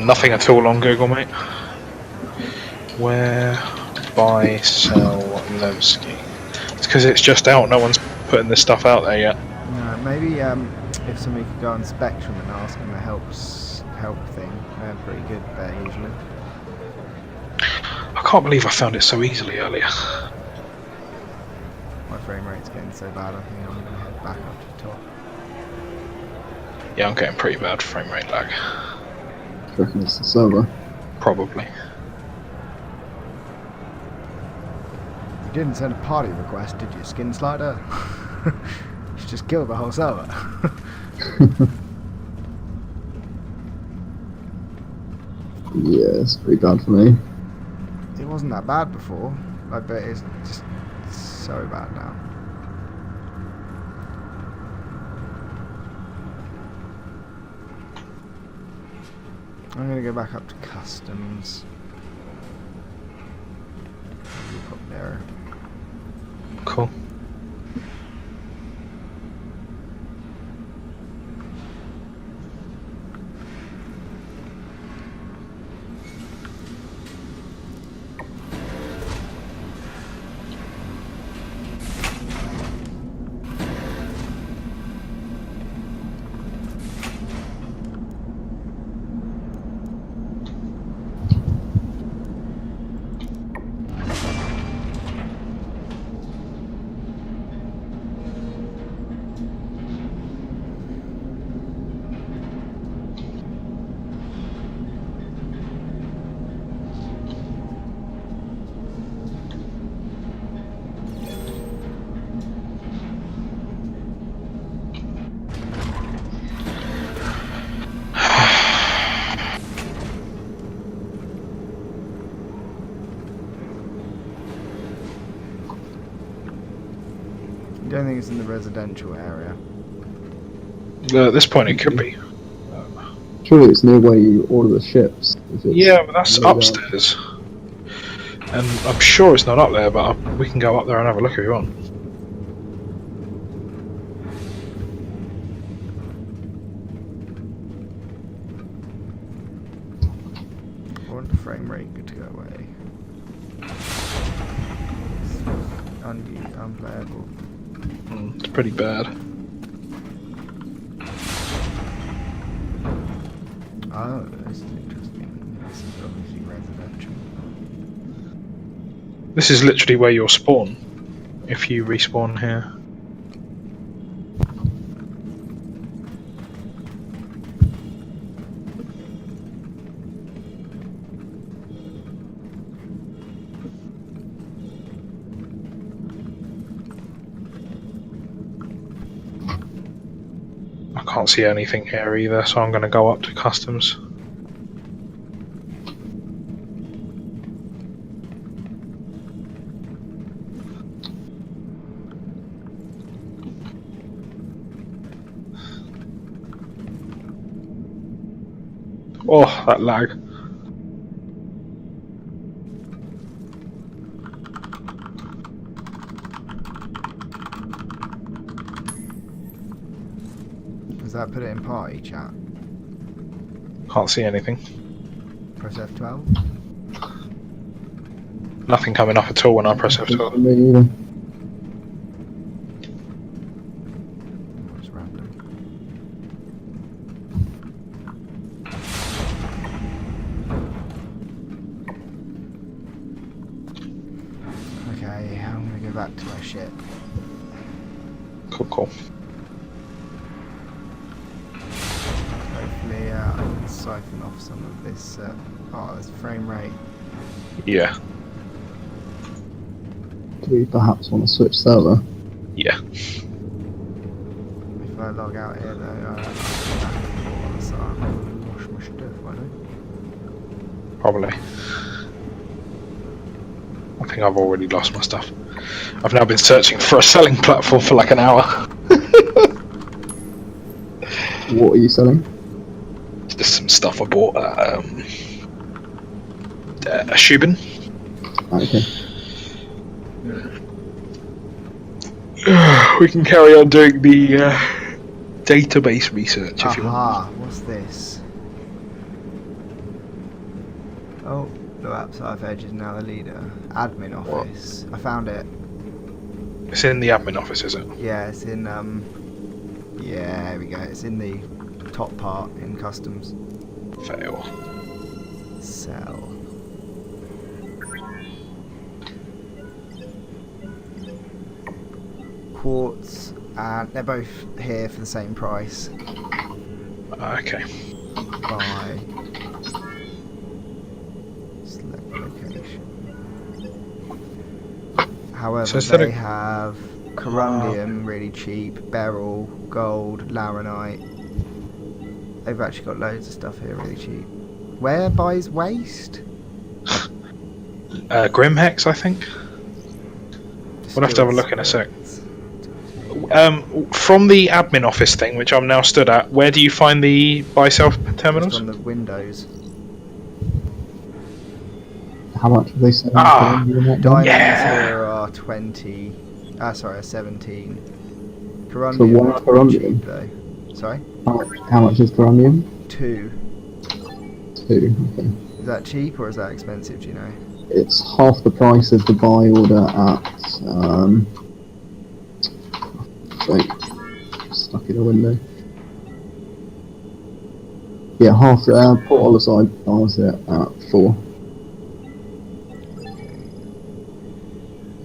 Nothing at all on Google, mate. Where buy, sell, Levski? It's because it's just out. No one's putting this stuff out there yet. No, maybe if somebody could go on Spectrum and ask them the help thing, they're pretty good there usually. I can't believe I found it so easily earlier. My frame rate's getting so bad, I think I'm going to head back up to the top. Yeah, I'm getting pretty bad frame rate lag. I reckon it's the server. Probably. You didn't send a party request, did you, Skin Slider? You just killed the whole server. Yeah, it's pretty bad for me. It wasn't that bad before. I bet it's just so bad now. I'm gonna go back up to customs. Put there. Cool. I don't think it's in the residential area. At this point, it could be. Surely it's near where you order the ships. If it's Yeah, but that's laid out. upstairs. And I'm sure it's not up there, but we can go up there and have a look if you want. I want the frame rate to go away. Unplayable. It's pretty bad. Oh, that's interesting. This is obviously residential. This is literally where you'll spawn if you respawn here. I can't see anything here either, so I'm going to go up to customs. Oh, that lag. Does that put it in party chat? Can't see anything. Press F12? Nothing coming up at all when I press F12. Me either. That's random. Okay, I'm gonna go back to my ship. Cool, cool. Hopefully I can siphon off some of this. Oh, this frame rate. Yeah, Do we perhaps want to switch server? yeah. If I log out here though, I'll go back and forth, so I'll wash my stuff, won't I? Probably. I think I've already lost my stuff. I've now been searching for a selling platform for like an hour. What are you selling? Just some stuff I bought at Shubin. Okay. We can carry on doing the database research if you want. Aha, what's this? Oh, the website edge is now the leader. Admin office. I found it. It's in the admin office, is it? Yeah, it's in yeah, here we go. It's in the top part in customs. Fail. Sell. Quartz, and they're both here for the same price. Okay. by select location. However, So instead they of- have corundium really cheap, beryl, gold, laranite. They've actually got loads of stuff here really cheap. Where buys waste? Grimhex, I think. We'll have to have a look in a sec. From the admin office thing, which I'm now stood at, where do you find the buy-sell terminals? Just on the windows. How much are they selling? Ah, Diamonds Yeah. here are 20. Sorry, 17. Corundium So one is quite corundium? cheap though. Sorry? How much is corundium? 2. 2. Okay. Is that cheap or is that expensive? Do you know? It's half the price of the buy order at stuck in a window. Yeah, half the Port Oliside buys it at 4. I'm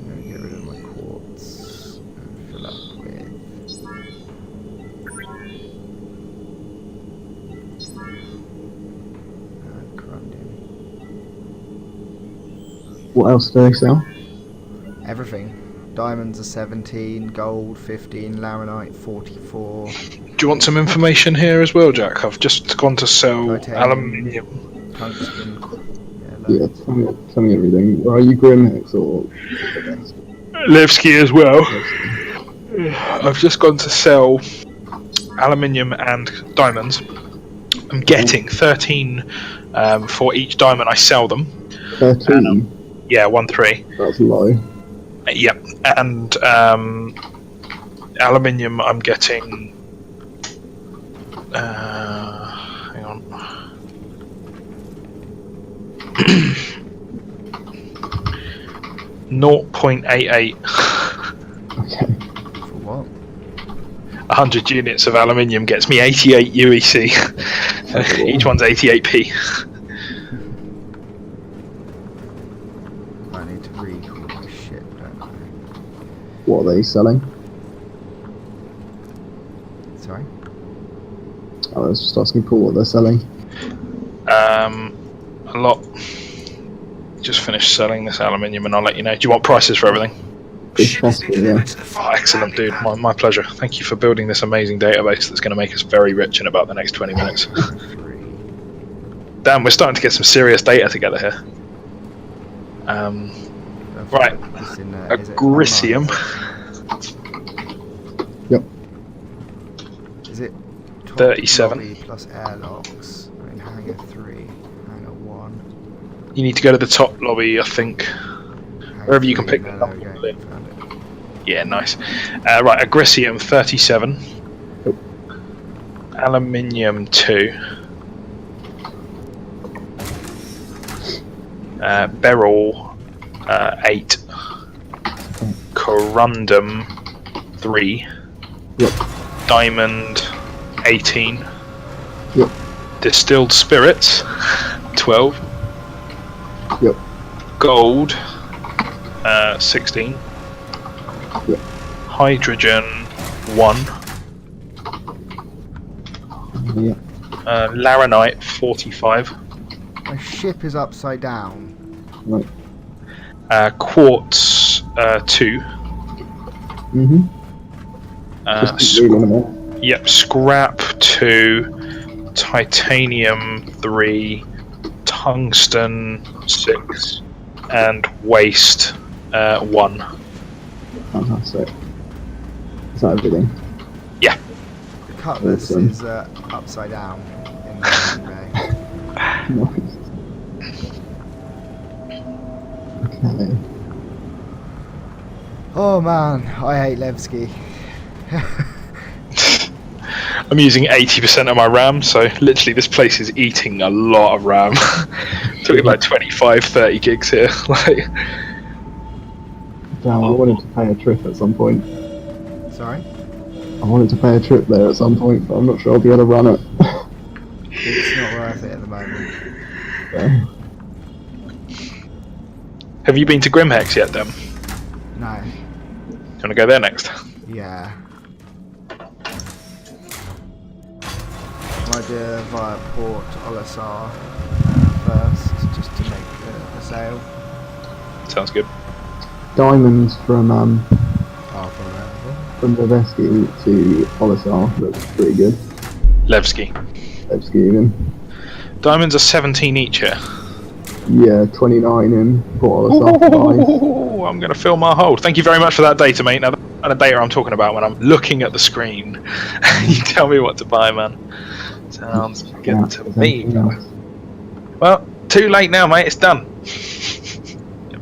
going to get rid of my quartz and fill up with corundium. What else do they sell? Everything. Diamonds are 17, gold 15, laranite 44, Do you want some information here as well, Jack? I've just gone to sell Titanium. aluminium. tungsten. Yeah, Loads. tell me everything. Where are you, Grimhex or? Levski as well. I've just gone to sell aluminium and diamonds. I'm getting 13 for each diamond I sell them. 13. Yeah, 1-3. That's low. Yep, and aluminium I'm getting. Hang on. .88. Okay. For what? 100 units of aluminium gets me 88 UEC. Each one's 88p. I need to read all my shit, don't I? What are they selling? Sorry? I was just asking Paul what they're selling. A lot. Just finished selling this aluminium and I'll let you know. Do you want prices for everything? If Ship has been possible, yeah. delivered to the Oh, fire excellent, dude. landing My pleasure. Thank you for building this amazing database that's going to make us very rich in about the next 20 minutes. 3. Damn, we're starting to get some serious data together here. Right. It's in, A is it Grisium. online? Yep. Is it 12 37. lobby plus airlocks? I mean, hangar 3, hangar 1. You need to go to the top lobby, I think. Hangar Wherever you can 3, pick no, them there we up. go, found it. Yeah, nice. Right, a Grisium 37. Yep. Aluminium 2. Beryl 8. Corundum 3. Yep. Diamond 18. Yep. Distilled spirits 12. Yep. Gold 16. Yep. Hydrogen 1. Yep. Laranite 45. My ship is upside down. Right. Quartz 2. Mhm. Uh, Just keep reading them all. Yep, scrap 2. Titanium 3. Tungsten 6. And waste 1. Fantastic. Is that everything? Yeah. The Cutlass Awesome. is upside down in the landing bay. Nice. Okay. Oh man, I hate Levski. I'm using 80% of my RAM, so literally this place is eating a lot of RAM. Talking like 25-30 gigs here. Like, Damn, I wanted to pay a trip at some point. Sorry? I wanted to pay a trip there at some point, but I'm not sure I'll be able to run it. It's not worth it at the moment. Yeah. have you been to Grimhex yet, then? No. Do you want to go there next? Yeah. might do it via Port Olisar first, just to make the sale. Sounds good. Diamonds from From there. Levski to Olisar looks pretty good. Levski. Levski even. Diamonds are 17 each here. Yeah, 29 in Port Olisar. Ooh, I'm going to fill my hold. Thank you very much for that data, mate. Now, that's the kind of data I'm talking about when I'm looking at the screen. You tell me what to buy, man. Sounds good to me. Well, too late now, mate. It's done.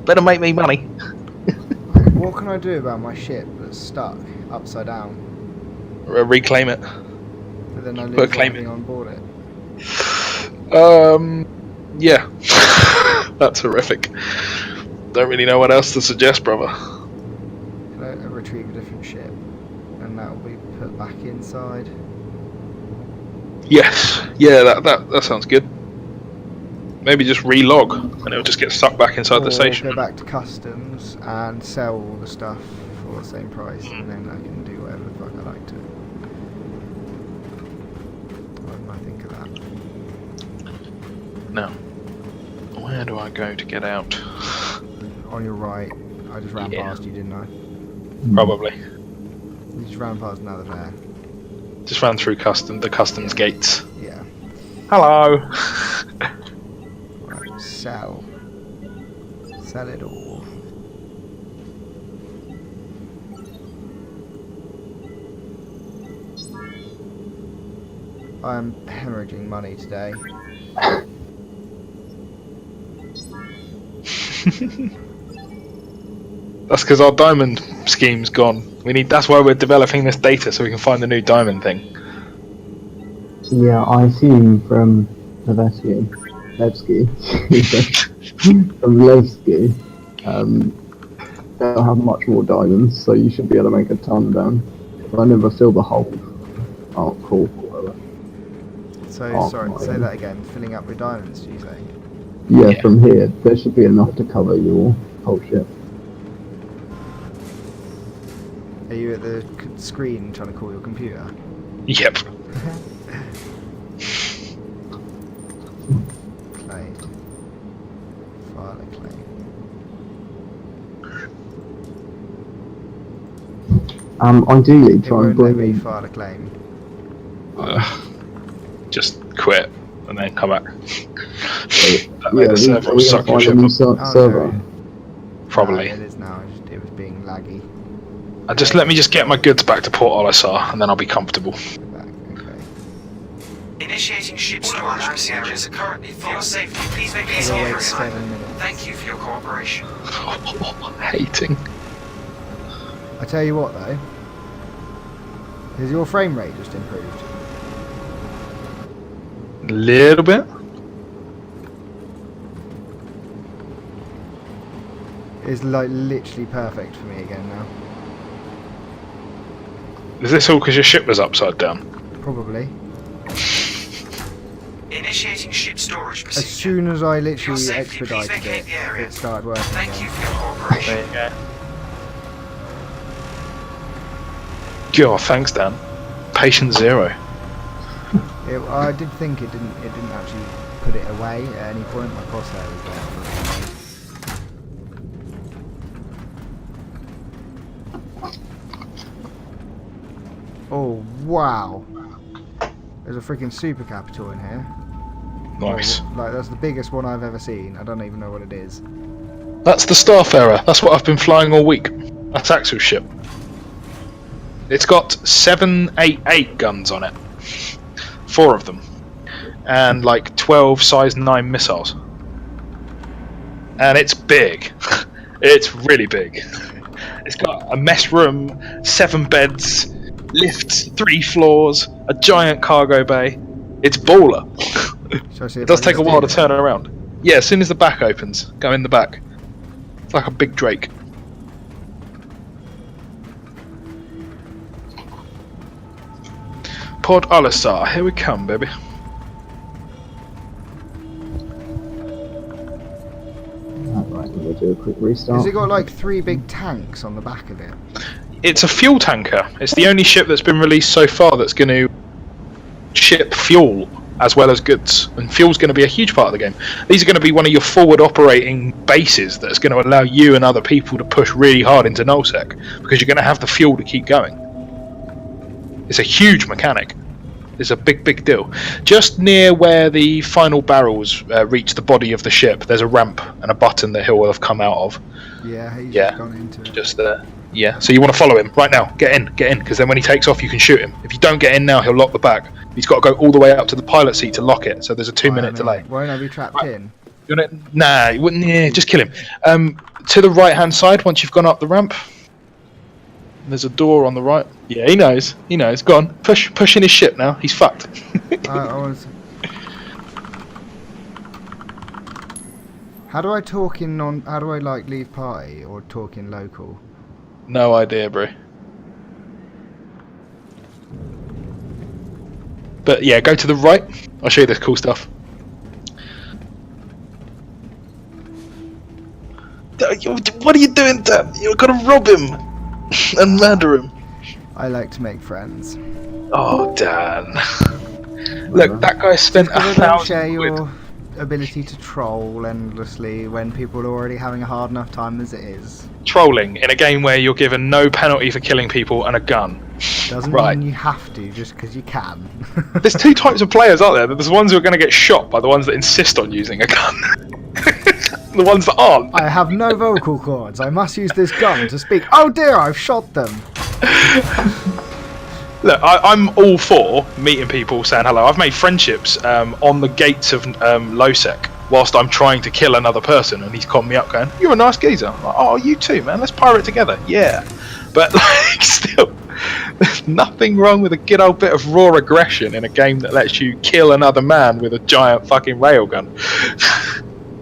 Better make me money. What can I do about my ship that's stuck upside down? Reclaim it. But then I lose Claim everything on board it. Yeah. That's horrific. Don't really know what else to suggest, brother. Can I retrieve a different ship? And that will be put back inside. Yes. Yeah, that sounds good. Maybe just relog and it'll just get sucked back inside the station. Go back to customs and sell all the stuff for the same price, and then I can do whatever the fuck I like to. What do I think of that? Now, where do I go to get out? On your right. I just ran past you, didn't I? Probably. You just ran past another van. Just ran through the customs gates. Yeah. Hello. Right, sell. Sell it all. I'm hemorrhaging money today. That's because our diamond scheme's gone. That's why we're developing this data so we can find the new diamond thing. Yeah, I assume from Levski, from Levski, they'll have much more diamonds, so you should be able to make a ton down. But I never fill the hold. Oh, cool. Whatever. So, sorry, say that again. Filling up with diamonds, do you say? Yeah, from here, there should be enough to cover your whole ship. Are you at the screen trying to call your computer? Yep. Claim. File a claim. Ideally, It try and won't let me bring. file a claim. Just quit and then come back. That Yeah, made the server we suck your find a ship new up. server. No. Probably. It is now. It was being laggy. Let me just get my goods back to Port Olisar and then I'll be comfortable. Back. Okay. Initiating ship storage procedures are currently for your safety. Please vacate the I'll area. wait 7 minutes. Thank you for your cooperation. Hating. I tell you what though. Has your frame rate just improved? A little bit. It's like literally perfect for me again now. Is this all because your ship was upside down? Probably. Initiating ship storage procedure. As soon as I For your literally safety, please expedited vacate it, the area. it started working Thank again. you for your cooperation. God, thanks, Dan. Patient zero. I did think it didn't actually put it away at any point. My crosshair was there for a few days. Oh wow! There's a freaking super capital in here. Nice. Like that's the biggest one I've ever seen. I don't even know what it is. That's the Starfarer. That's what I've been flying all week. That's Axel's ship. It's got 788 guns on it. 4 of them. And like 12 size 9 missiles. And it's big. It's really big. It's got a mess room, 7 beds, lifts, 3 floors, a giant cargo bay. It's baller. Shall I see It if does I can take a while to steer turn around. Yeah, as soon as the back opens, go in the back. It's like a big Drake. Port Olisar, here we come, baby. Right, we'll do a quick it? restart. Has it got like 3 big tanks on the back of it? It's a fuel tanker. It's the only ship that's been released so far that's going to ship fuel as well as goods, and fuel's going to be a huge part of the game. These are going to be one of your forward operating bases that's going to allow you and other people to push really hard into nullsec, because you're going to have the fuel to keep going. It's a huge mechanic. It's a big deal. Just near where the final barrels reach the body of the ship, there's a ramp and a button that he'll have come out of. Yeah, he's just gone into it. Just there. Yeah, so you want to follow him right now. Get in, because then when he takes off, you can shoot him. If you don't get in now, he'll lock the back. He's got to go all the way up to the pilot seat to lock it, so there's a 2-minute delay. Won't I be trapped in? You wanna, nah, you wouldn't. Yeah, just kill him. To the right-hand side, once you've gone up the ramp, there's a door on the right. Yeah, he knows. Go on, push in his ship now. He's fucked. I was... How do I talk in non? How do I like leave party or talk in local? No idea, bro. But yeah, go to the right. I'll show you this cool stuff. What are you doing, Dan? You're gonna rob him and murder him. I like to make friends. Oh, Dan. Look, that guy spent Because I don't share 1,000 quid. your ability to troll endlessly when people are already having a hard enough time as it is. Trolling in a game where you're given no penalty for killing people and a gun. Doesn't Right. mean you have to just because you can. There's two types of players, aren't there? There's the ones who are going to get shot by the ones that insist on using a gun. The ones that aren't. I have no vocal cords. I must use this gun to speak. Oh dear, I've shot them. Look, I'm all for meeting people, saying hello. I've made friendships on the gates of Lowsec whilst I'm trying to kill another person, and he's called me up going, "You're a nice geezer." I'm like, "Oh, you too, man. Let's pirate together." Yeah. But like, still, there's nothing wrong with a good old bit of raw aggression in a game that lets you kill another man with a giant fucking railgun.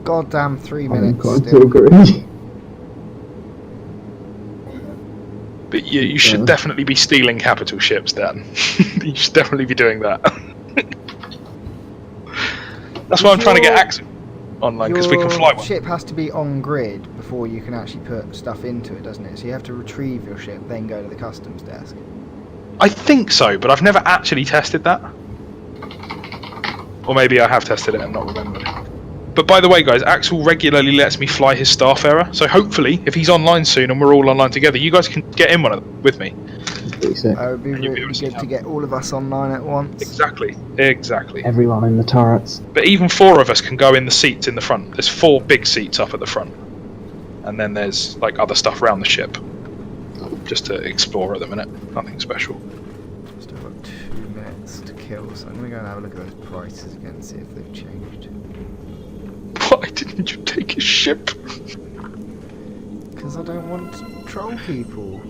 Goddamn 3 I'm minutes inclined to still. agree. But you should definitely be stealing capital ships, Dan. You should definitely be doing that. That's why I'm trying to get Axel online, because we can fly Your one. ship has to be on grid before you can actually put stuff into it, doesn't it? So you have to retrieve your ship, then go to the customs desk. I think so, but I've never actually tested that. Or maybe I have tested it and not remembered. But by the way, guys, Axel regularly lets me fly his Starfarer, so hopefully, if he's online soon and we're all online together, you guys can get in one of them with me. Pretty sick. It would be And you'll be really able to see good how. to get all of us online at once. Exactly. Everyone in the turrets. But even 4 of us can go in the seats in the front. There's 4 big seats up at the front. And then there's like other stuff around the ship. Just to explore at the minute. Nothing special. Still got 2 minutes to kill, so I'm going to go and have a look at those prices again and see if they've changed. Why didn't you take his ship? Because I don't want to troll people.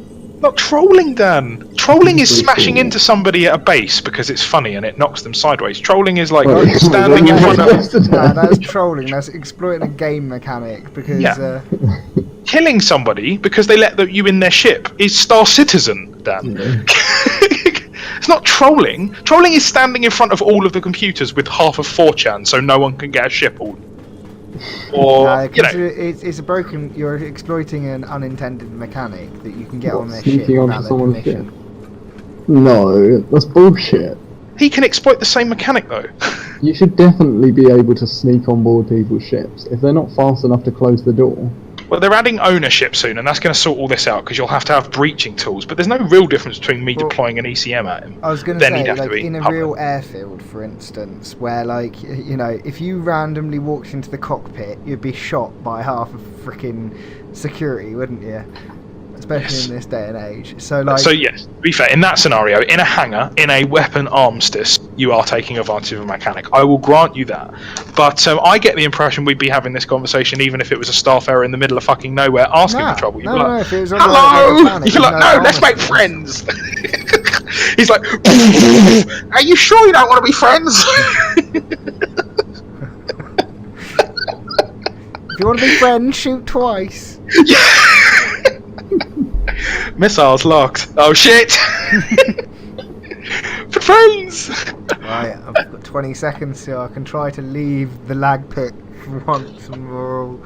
Not trolling, Dan. Trolling is smashing into somebody at a base because it's funny and it knocks them sideways. Trolling is like Oh, standing in front of... Nah, that's trolling. That's exploiting a game mechanic because Yeah. Killing somebody because they let you in their ship is Star Citizen, Dan. Yeah. It's not trolling. Trolling is standing in front of all of the computers with half of 4chan so no one can get a ship all. Or, you know... it's a broken. You're exploiting an unintended mechanic that you can get on their ship Sneaking onto without their someone's ship? permission. No, that's bullshit. He can exploit the same mechanic though. You should definitely be able to sneak on board people's ships. If they're not fast enough to close the door. Well, they're adding ownership soon, and that's going to sort all this out because you'll have to have breaching tools. But there's no real difference between me deploying an ECM at him. I was going to Then he'd say, have to like be in a public. real airfield, for instance, where, like, you know, if you randomly walked into the cockpit, you'd be shot by half of freaking security, wouldn't you? Especially Yes. in this day and age. So, like, So yes, to be fair, in that scenario, in a hangar, in a weapon armistice, you are taking advantage of a mechanic. I will grant you that. But I get the impression we'd be having this conversation even if it was a Starfarer in the middle of fucking nowhere asking for trouble. You'd be like, if it was on hello! the planet, You're like, no, let's make friends! He's like, are you sure you don't want to be friends? If you want to be friends, shoot twice. Missiles locked. Oh shit! For friends! Right, I've got 20 seconds so I can try to leave the lag pit for once and for all.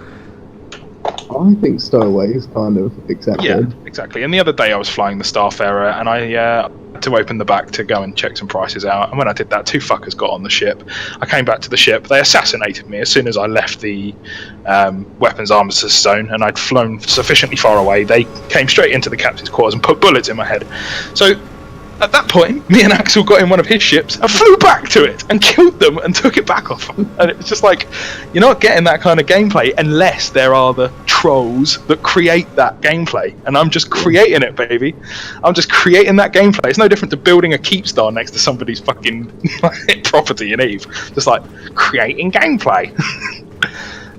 I think stowaway is kind of accepted. Yeah, exactly. And the other day I was flying the Starfarer and I to open the back to go and check some prices out. And when I did that, 2 fuckers got on the ship. I came back to the ship. They assassinated me as soon as I left the weapons armistice zone, and I'd flown sufficiently far away. They came straight into the captain's quarters and put bullets in my head. So at that point, me and Axel got in one of his ships and flew back to it and killed them and took it back off them. And it's just like, you're not getting that kind of gameplay unless there are the trolls that create that gameplay. And I'm just creating it, baby. I'm just creating that gameplay. It's no different to building a keep star next to somebody's fucking property in Eve. Just like creating gameplay.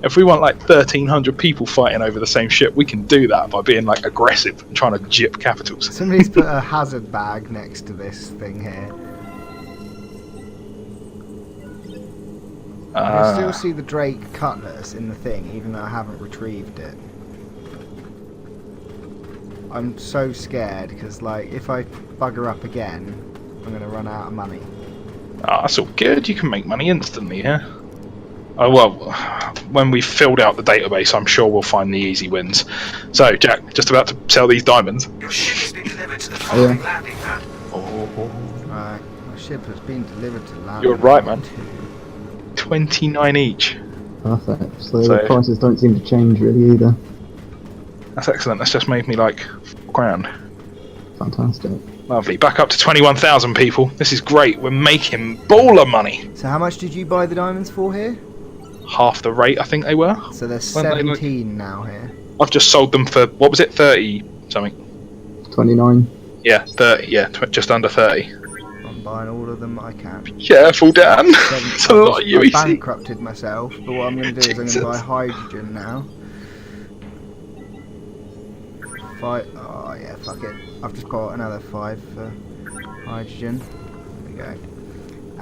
If we want like 1,300 people fighting over the same ship, we can do that by being like aggressive and trying to jip capitals. Somebody's put a hazard bag next to this thing here. I still see the Drake Cutlass in the thing, even though I haven't retrieved it. I'm so scared because, like, if I bugger up again, I'm going to run out of money. Oh, that's all good. You can make money instantly, yeah? Oh, well, when we've filled out the database, I'm sure we'll find the easy wins. So, Jack, just about to sell these diamonds. Your ship has been delivered to the following landing pad. Right, my ship has been delivered to land. You're right, man. 29 each. Perfect. So the prices don't seem to change really either. That's excellent. That's just made me like grand. Fantastic. Lovely. Back up to 21,000 people. This is great. We're making baller money. So how much did you buy the diamonds for here? Half the rate, I think they were. So there's Weren't they, 17 now here. I've just sold them for, what was it, 30 something? 29. Yeah, 30. Yeah, just under 30. I'm buying all of them I can. Careful, Dan. It's a lot of I UEC. bankrupted myself, but what I'm going to do is I'm going to buy hydrogen now. Oh yeah, fuck it. I've just got another 5 for hydrogen. There we go.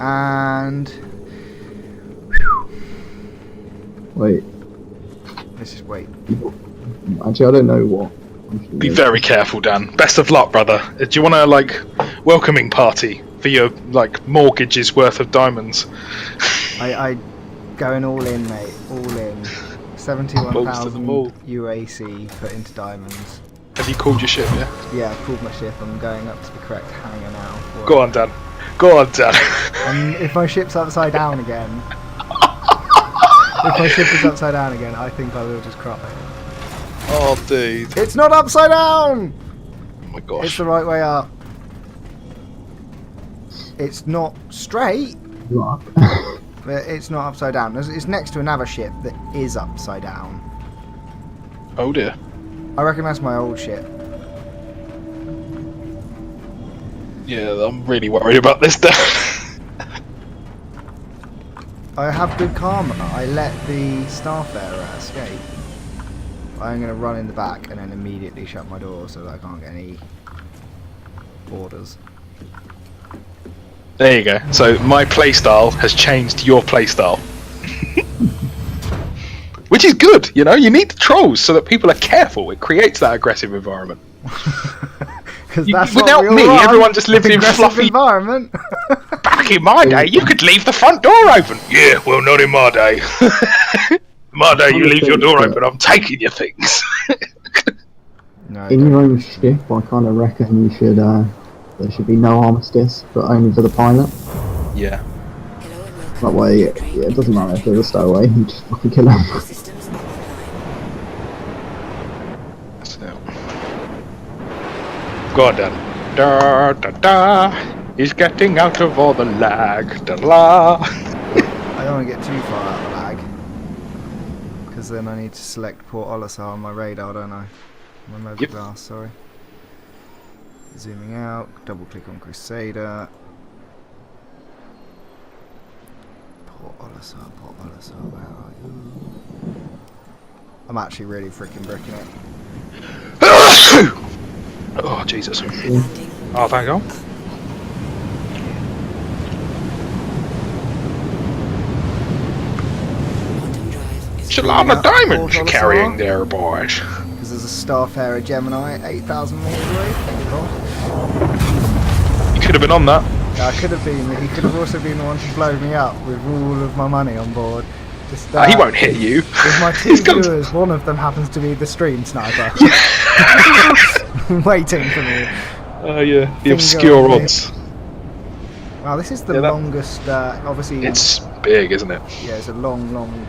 And Wait. let's just wait. Actually, I don't know what. Be very careful, Dan. Best of luck, brother. Do you want a like welcoming party for your like mortgage's worth of diamonds? I going all in, mate. All in. 71,000 UAC put into diamonds. Have you called your ship? Yeah. Yeah, I've called my ship. I'm going up to the correct hangar now. Go on, Dan. Go on, Dan. And if my ship's upside down again, I think I will just cry. Oh, dude. It's not upside down! Oh my gosh. It's the right way up. It's not straight, You are. but it's not upside down. It's next to another ship that is upside down. Oh dear. I reckon that's my old ship. Yeah, I'm really worried about this, Dan. I have good karma. I let the Starfarer escape. I'm going to run in the back and then immediately shut my door so that I can't get any orders. There you go. So my playstyle has changed to your playstyle. Which is good, you know, you need the trolls so that people are careful. It creates that aggressive environment. Without me, everyone just lived in fluffy environment. Back in my day, you could leave the front door open. Yeah, well, not in my day. My day, you leave your door open, I'm taking your things. No, In your own ship, I kind of reckon you should. There should be no armistice, but only for the pilot. Yeah. That way, yeah, it doesn't matter if there's a stowaway. You just fucking kill him. Systems are online. So. Go on, Dan. Da da da. He's getting out of all the lag. Da la. I don't want to get too far out of the lag. Because then I need to select Port Olisar on my radar, don't I? My mobile glass, sorry. Zooming out, double click on Crusader. Port Olisar, where are you? I'm actually really freaking bricking it. Oh, Jesus. Oh, thank God. Shalana Diamond you're carrying there, boys. Because there's a Starfarer Gemini 8,000 meters away. Thank God. You could have been on that. Yeah, I could have been. He could have also been the one to blow me up with all of my money on board. Just, He won't hit you. With my two viewers, one of them happens to be the stream sniper. Waiting for me. Oh yeah, the Finger obscure on it. odds. Wow, this is the Yeah, that- longest. Obviously, It's big, isn't it? yeah, it's a long.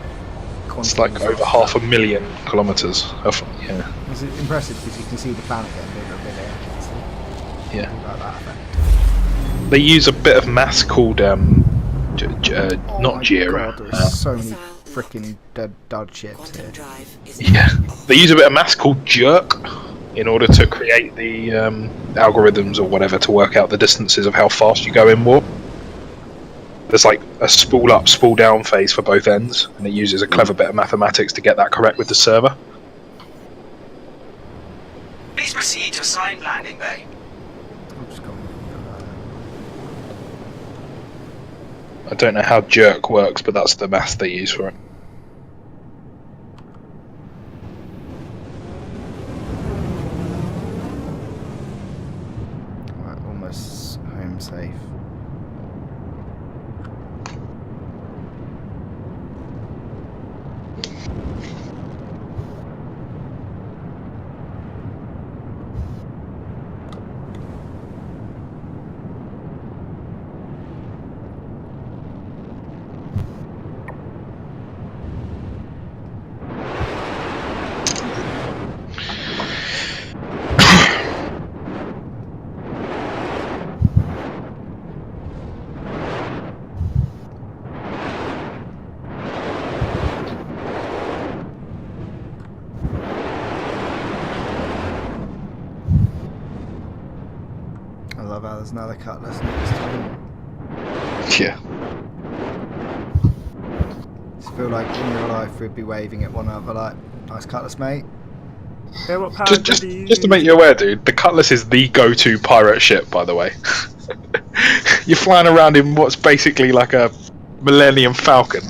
It's like over 500,000 kilometers. Yeah, It's impressive because you can see the planet getting bigger and bigger. yeah. Like that effect. They use a bit of mass called Oh not my Jira. God, there's so many freaking dud ships Quantum here. drive is Yeah, off. they use a bit of mass called jerk in order to create the algorithms or whatever to work out the distances of how fast you go in warp. There's like a spool up, spool down phase for both ends, and it uses a clever bit of mathematics to get that correct with the server. Please proceed to assigned landing bay. I'm just going. I don't know how jerk works, but that's the math they use for it. Right, almost home safe. I love how there's another Cutlass next to him. Yeah. Just feel like in real life we'd be waving at one another like, nice Cutlass, mate. Yeah, what power Just to make you aware, dude, the Cutlass is the go-to pirate ship, by the way. You're flying around in what's basically like a Millennium Falcon.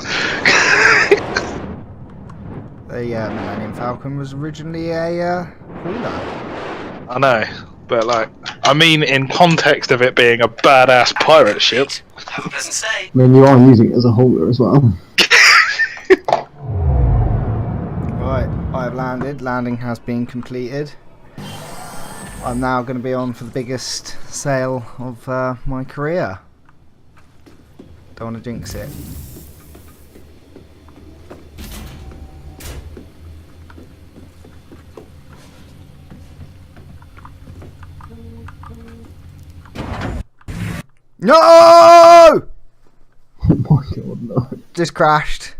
The Millennium Falcon was originally a hauler. I know, but like, I mean, in context of it being a badass pirate ship. Have a pleasant stay. I mean, you are using it as a holder as well. Right, I have landed. Landing has been completed. I'm now going to be on for the biggest sail of my career. Don't want to jinx it. No! Oh my God, no. Just crashed.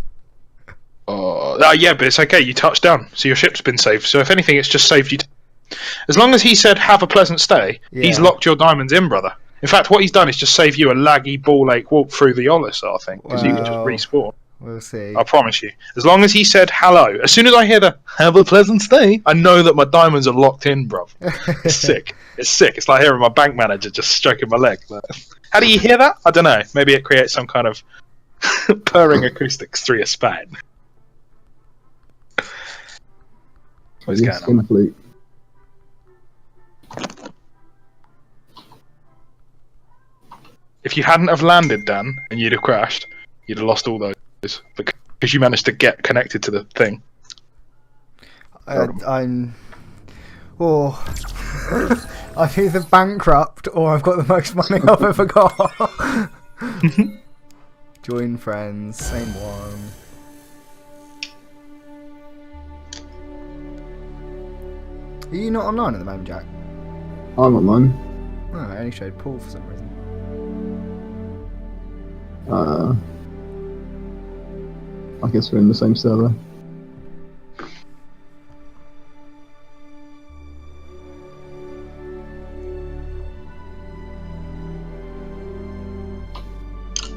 Yeah, but it's okay. You touched down, so your ship's been saved. So if anything, it's just saved you. As long as he said "have a pleasant stay," he's Yeah. locked your diamonds in, brother. In fact, what he's done is just save you a laggy ball ache walk through the aUEC, I think, because you can just Wow. respawn. We'll see. I promise you. As long as he said hello, as soon as I hear the "have a pleasant stay," I know that my diamonds are locked in, bruv. It's sick. It's sick. It's like hearing my bank manager just stroking my leg. Like, how do you hear that? I don't know. Maybe it creates some kind of purring acoustics through your spine. What's Yes, going on? complete. If you hadn't have landed, Dan, and you'd have crashed, you'd have lost all those because you managed to get connected to the thing. I'm. Oh. I'm either bankrupt or I've got the most money I've ever got. Join friends, same one. Are you not online at the moment, Jack? I'm online. No, I only showed Paul for some reason. I guess we're in the same server.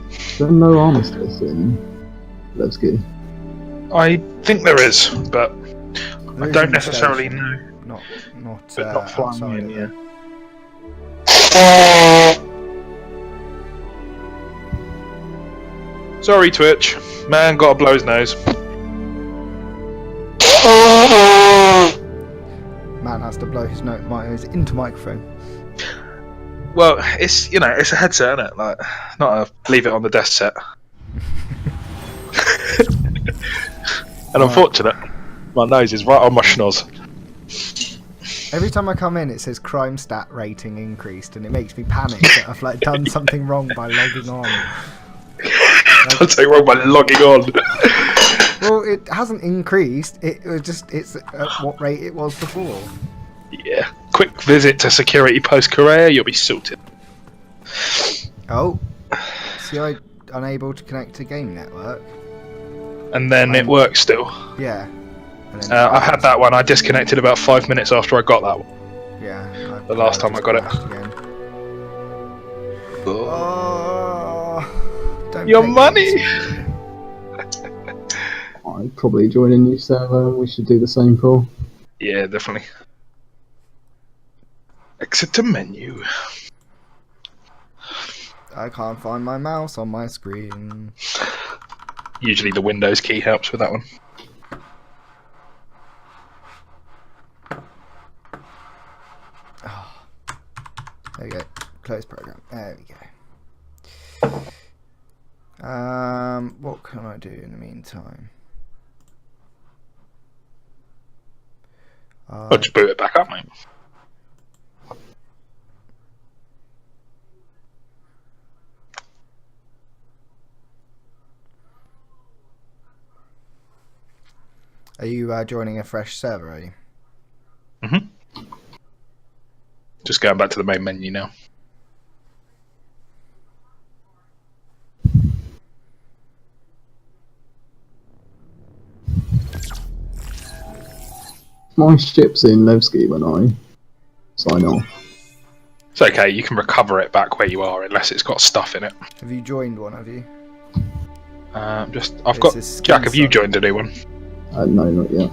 Is there no armistice in Levski? I think there is, but There I is don't in the necessarily station, know. Not But not flying outside in, of yeah. it. Sorry, Twitch. Man got to blow his nose. Man has to blow his nose into microphone. Well, it's it's a headset, isn't it? Like, not a leave it on the desk set. And unfortunate, my nose is right on my schnoz. Every time I come in, it says crime stat rating increased, and it makes me panic that I've like done something wrong by logging on. Done something wrong by logging on. Well, it hasn't increased. It was just it's at what rate it was before. Yeah. Quick visit to security post Korea, you'll be sorted. Oh, see, I unable to connect to game network. And then it works still. Yeah. And then I had that one. I disconnected about 5 minutes after I got that one. Yeah. The last time I got it. Again. Oh, don't Your take money! this. I'd probably join a new server. We should do the same, Paul. Yeah, definitely. Exit to menu. I can't find my mouse on my screen. Usually the Windows key helps with that one. Oh. There we go. Close program. There we go. What can I do in the meantime? I'll just boot it back up, mate. Are you joining a fresh server, are you? Just going back to the main menu now. My ship's in Levski when I sign off. It's okay, you can recover it back where you are unless it's got stuff in it. Have you joined one, have you? I've got Jack, have you joined a new one? No, not yet.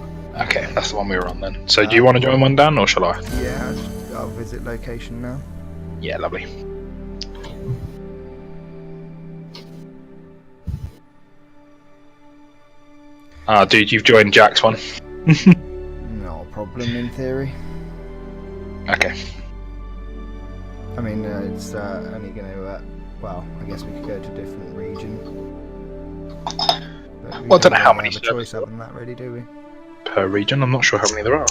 Okay, that's the one we were on then. So do you want to join one, Dan, or shall I? Yeah, I'll visit location now. Yeah, lovely. Ah, dude, you've joined Jack's one. Not a problem in theory. Okay. I mean, it's only going to, well, I guess we could go to a different region. But we Well, I don't know how really many have a servers choice other than that, really, do we? Per region, I'm not sure how many there are.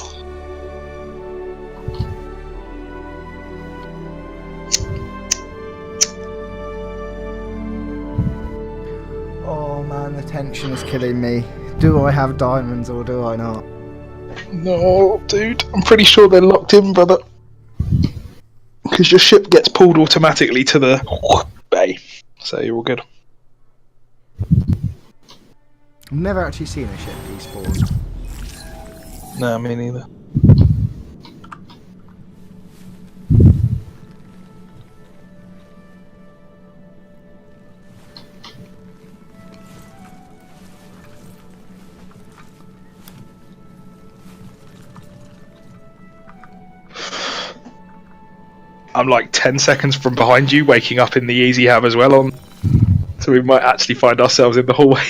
Oh man, the tension is killing me. Do I have diamonds or do I not? No, dude, I'm pretty sure they're locked in, brother. Because your ship gets pulled automatically to the bay, so you're all good. I've never actually seen a ship despawn. No, me neither. I'm like 10 seconds from behind you, waking up in the easy have as well on. So we might actually find ourselves in the hallway.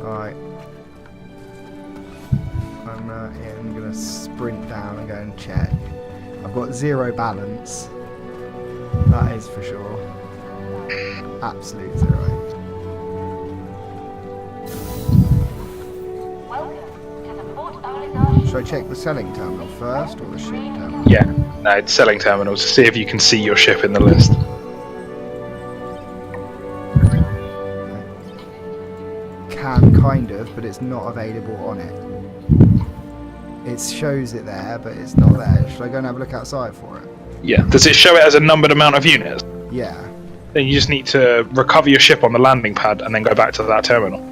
Alright. I'm going to sprint down and go and check. I've got 0 balance. That is for sure. Absolute 0. Should I check the selling terminal first or the ship terminal? Yeah, no, it's selling terminals to see if you can see your ship in the list. Can, kind of, but it's not available on it. It shows it there, but it's not there. Should I go and have a look outside for it? Yeah. Does it show it as a numbered amount of units? Yeah. Then you just need to recover your ship on the landing pad and then go back to that terminal.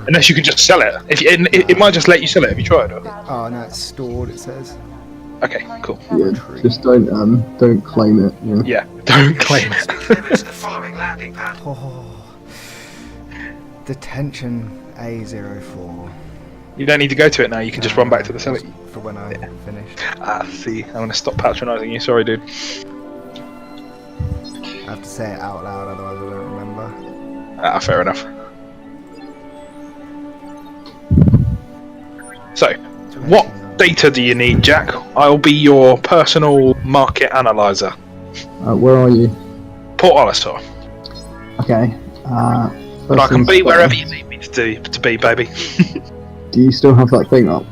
Unless you can just sell it. If it might just let you sell it. Have you tried it? Oh no, it's stored. It says. Okay, cool. Yeah, just don't claim it. Yeah. Yeah, don't claim Ships it. being delivered to the following landing pad. Oh, detention A04. You don't need to go to it now. You can just run back to the That's selling. for when I finished. See, I'm gonna stop patronising you. Sorry, dude. I have to say it out loud, otherwise I don't remember. Fair enough. So, what data do you need, Jack? I'll be your personal market analyzer. Where are you? Port Olisar. Okay. But I can be wherever you need me to be, baby. Do you still have that thing up?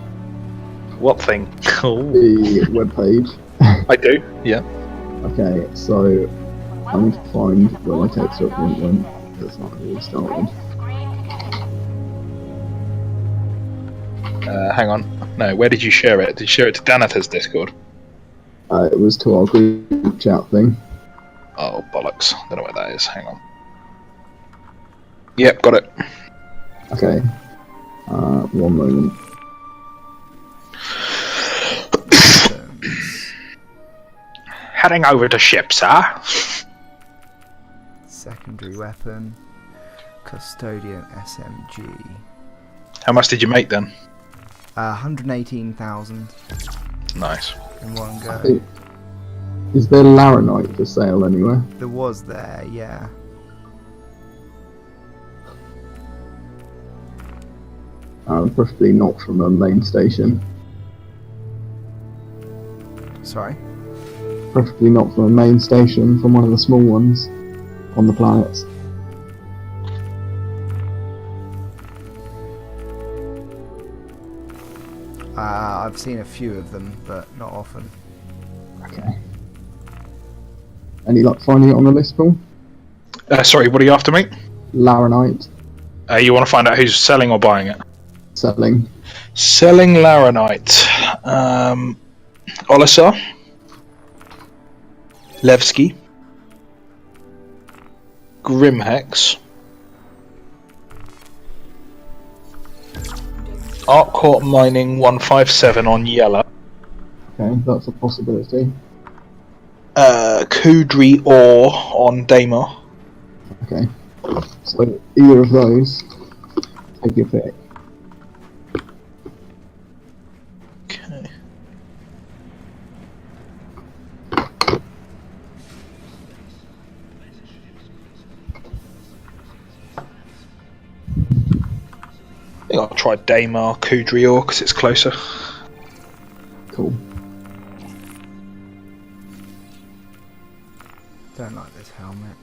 What thing? Oh, The webpage. I do. Yeah. Okay, so I need to find where my text document went. That's not really started. Hang on. No, where did you share it? Did you share it to Danata's Discord? It was to our group chat thing. Oh, bollocks. Don't know where that is. Hang on. Yep, got it. Okay. One moment. Heading over to ship, sir. Secondary weapon. Custodian SMG. How much did you make then? 118,000 Nice. in one go. Is there Laranite for sale anywhere? There was there, yeah. Preferably not from a main station. Sorry? Preferably not from a main station, from one of the small ones on the planets. I've seen a few of them, but not often. Okay. Any luck finding it on the list, Paul? Sorry, what are you after, mate? Laranite. You want to find out who's selling or buying it? Selling. Selling Laranite. Olisar. Levski. Grimhex. Artcourt Mining 157 on Yellow. Okay, that's a possibility. Kudri Ore on Daymar. Okay. So either of those, take your pick. Okay. I think I'll try Daymar, Kudri Ore because it's closer. Cool. Don't like this helmet.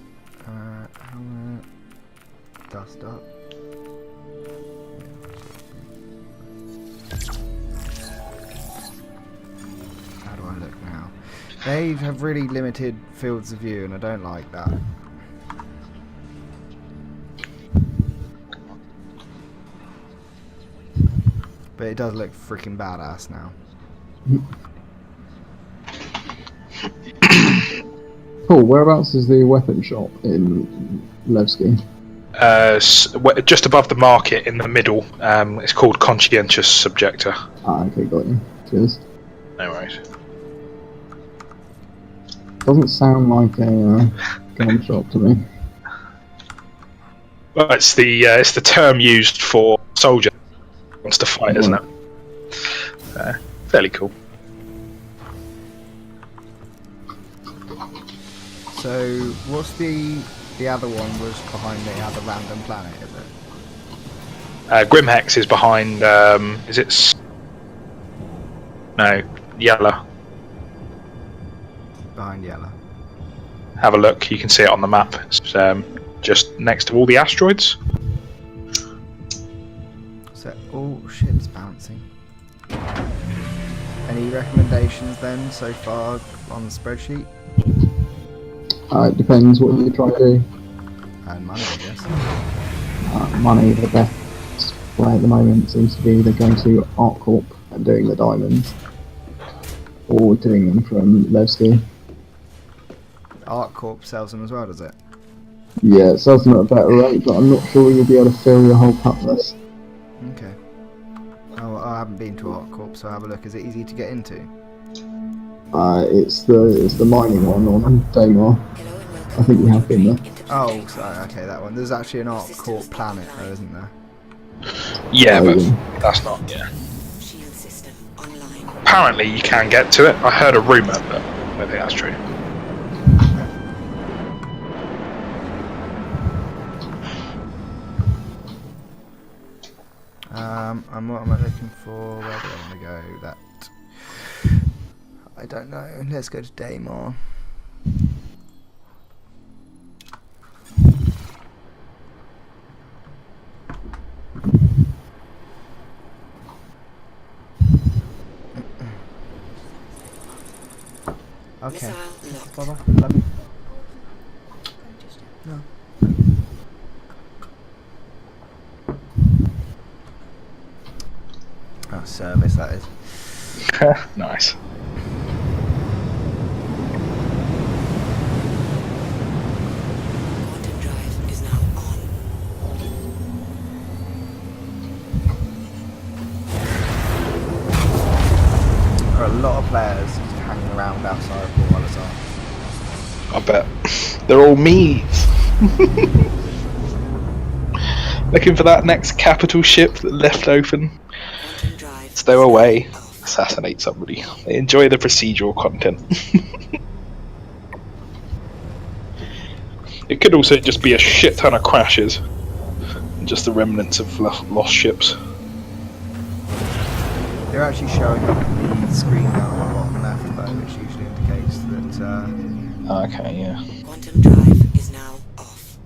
Helmet. Dust up. How do I look now? They have really limited fields of view, and I don't like that. But it does look freaking badass now. Cool, whereabouts is the weapon shop in Levski? Just above the market in the middle. It's called Conscientious Subjector. Okay, got you. Cheers. No worries. Doesn't sound like a gun shop to me. Well, it's the term used for soldier who wants to fight, isn't it? Fairly cool. So, what's the other one was behind the other random planet, is it? Grimhex is behind. Is it? No, Yellow. Behind Yellow. Have a look. You can see it on the map. It's just next to all the asteroids. So, oh, shit's bouncing. Any recommendations then so far on the spreadsheet? It depends what you try to do. And money, I guess. Money, the best way at the moment seems to be either going to ArtCorp and doing the diamonds, or doing them from Levski. ArtCorp sells them as well, does it? Yeah, it sells them at a better rate, but I'm not sure you'll be able to fill your whole Cutlass. Okay. Oh, I haven't been to ArtCorp, so have a look. Is it easy to get into? It's the mining one on Daymar. I think you have been there. Oh, sorry, okay, that one. There's actually an ArtCorp planet, though, isn't there? Yeah, Oh, but yeah. that's not. Yeah. Shield system online. Apparently, you can get to it. I heard a rumor, but I don't think that's true. And what am I looking for? Where do I want to go? That I don't know. Let's go to Daymar. Okay. Missile locked. Bye bye. Love you. No. Oh, service that is. Nice. Quantum drive is now on. There are a lot of players just hanging around outside of Port Wallis. I bet. They're all me's. Looking for that next capital ship that left open. Quantum drive Stow is away. now off. Assassinate somebody. They enjoy the procedural content. It could also just be a shit ton of crashes. And just the remnants of lost ships. They're actually showing up on the screen now on the bottom left, though, which usually indicates that. Okay, yeah. Quantum drive is now off.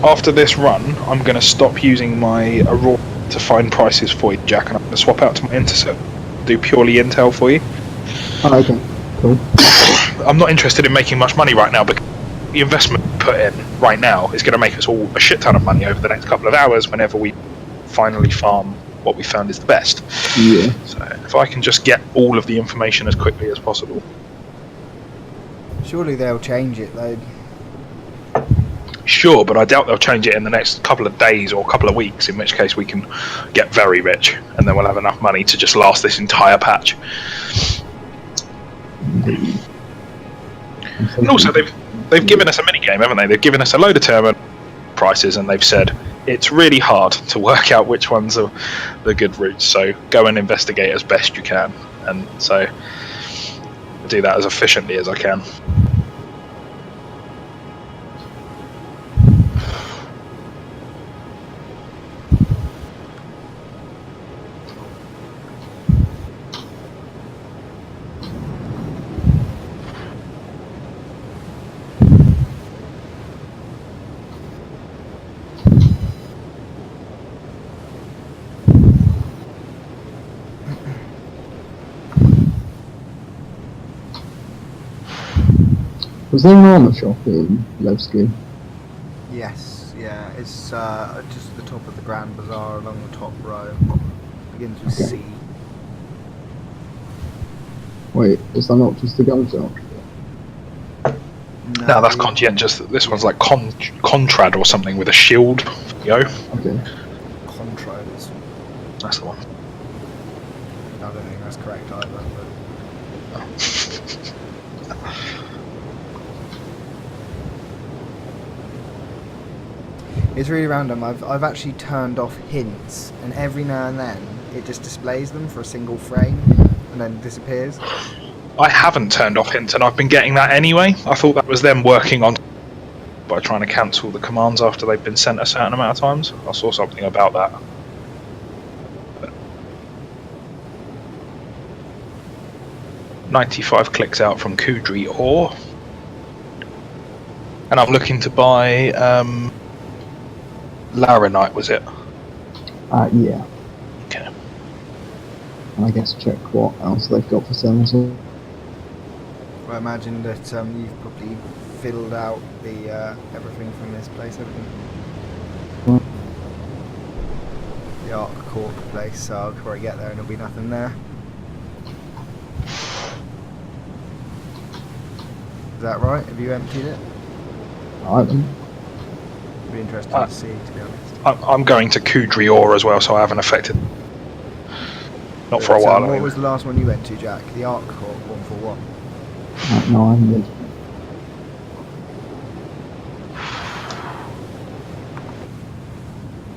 After this run, I'm going to stop using my Aurora to find prices for you, Jack, and I'm going to swap out to my Intercept. Do purely intel for you. Oh, okay. Cool. I'm not interested in making much money right now, because the investment put in right now is going to make us all a shit ton of money over the next couple of hours whenever we finally farm what we found is the best. Yeah. So if I can just get all of the information as quickly as possible. Surely they'll change it, though. Sure, but I doubt they'll change it in the next couple of days or couple of weeks, in which case we can get very rich, and then we'll have enough money to just last this entire patch. And also, they've given us a minigame, haven't they? They've given us a load of terminal prices, and they've said it's really hard to work out which ones are the good routes, so go and investigate as best you can. And so do that as efficiently as I can. Was there an armour shop in Levski? Yes, yeah. It's just at the top of the Grand Bazaar along the top row. Begins with Okay. C. Wait, is that not just the gun shop? No, that's conscientious. This one's like Contrad or something with a shield. Yo, Okay. Contras. that's the one. I don't think that's correct either. But it's really random. I've actually turned off hints, and every now and then it just displays them for a single frame, and then disappears. I haven't turned off hint, and I've been getting that anyway. I thought that was them working on by trying to cancel the commands after they've been sent a certain amount of times. I saw something about that. 95 clicks out from Kudri Ore. And I'm looking to buy Laranite, was it? Yeah. Okay. And I guess check what else they've got for sale as well. I imagine that you've probably filled out the everything from this place, haven't you? The Arc Corp place, so I'll probably get there and there'll be nothing there. Is that right? Have you emptied it? I don't. It'd be interesting to see, to be honest. I'm going to Kudri Ore as well, so I haven't affected. Not for a while. What anyway. was the last one you went to, Jack? The Arc Corp 141. No, I haven't been.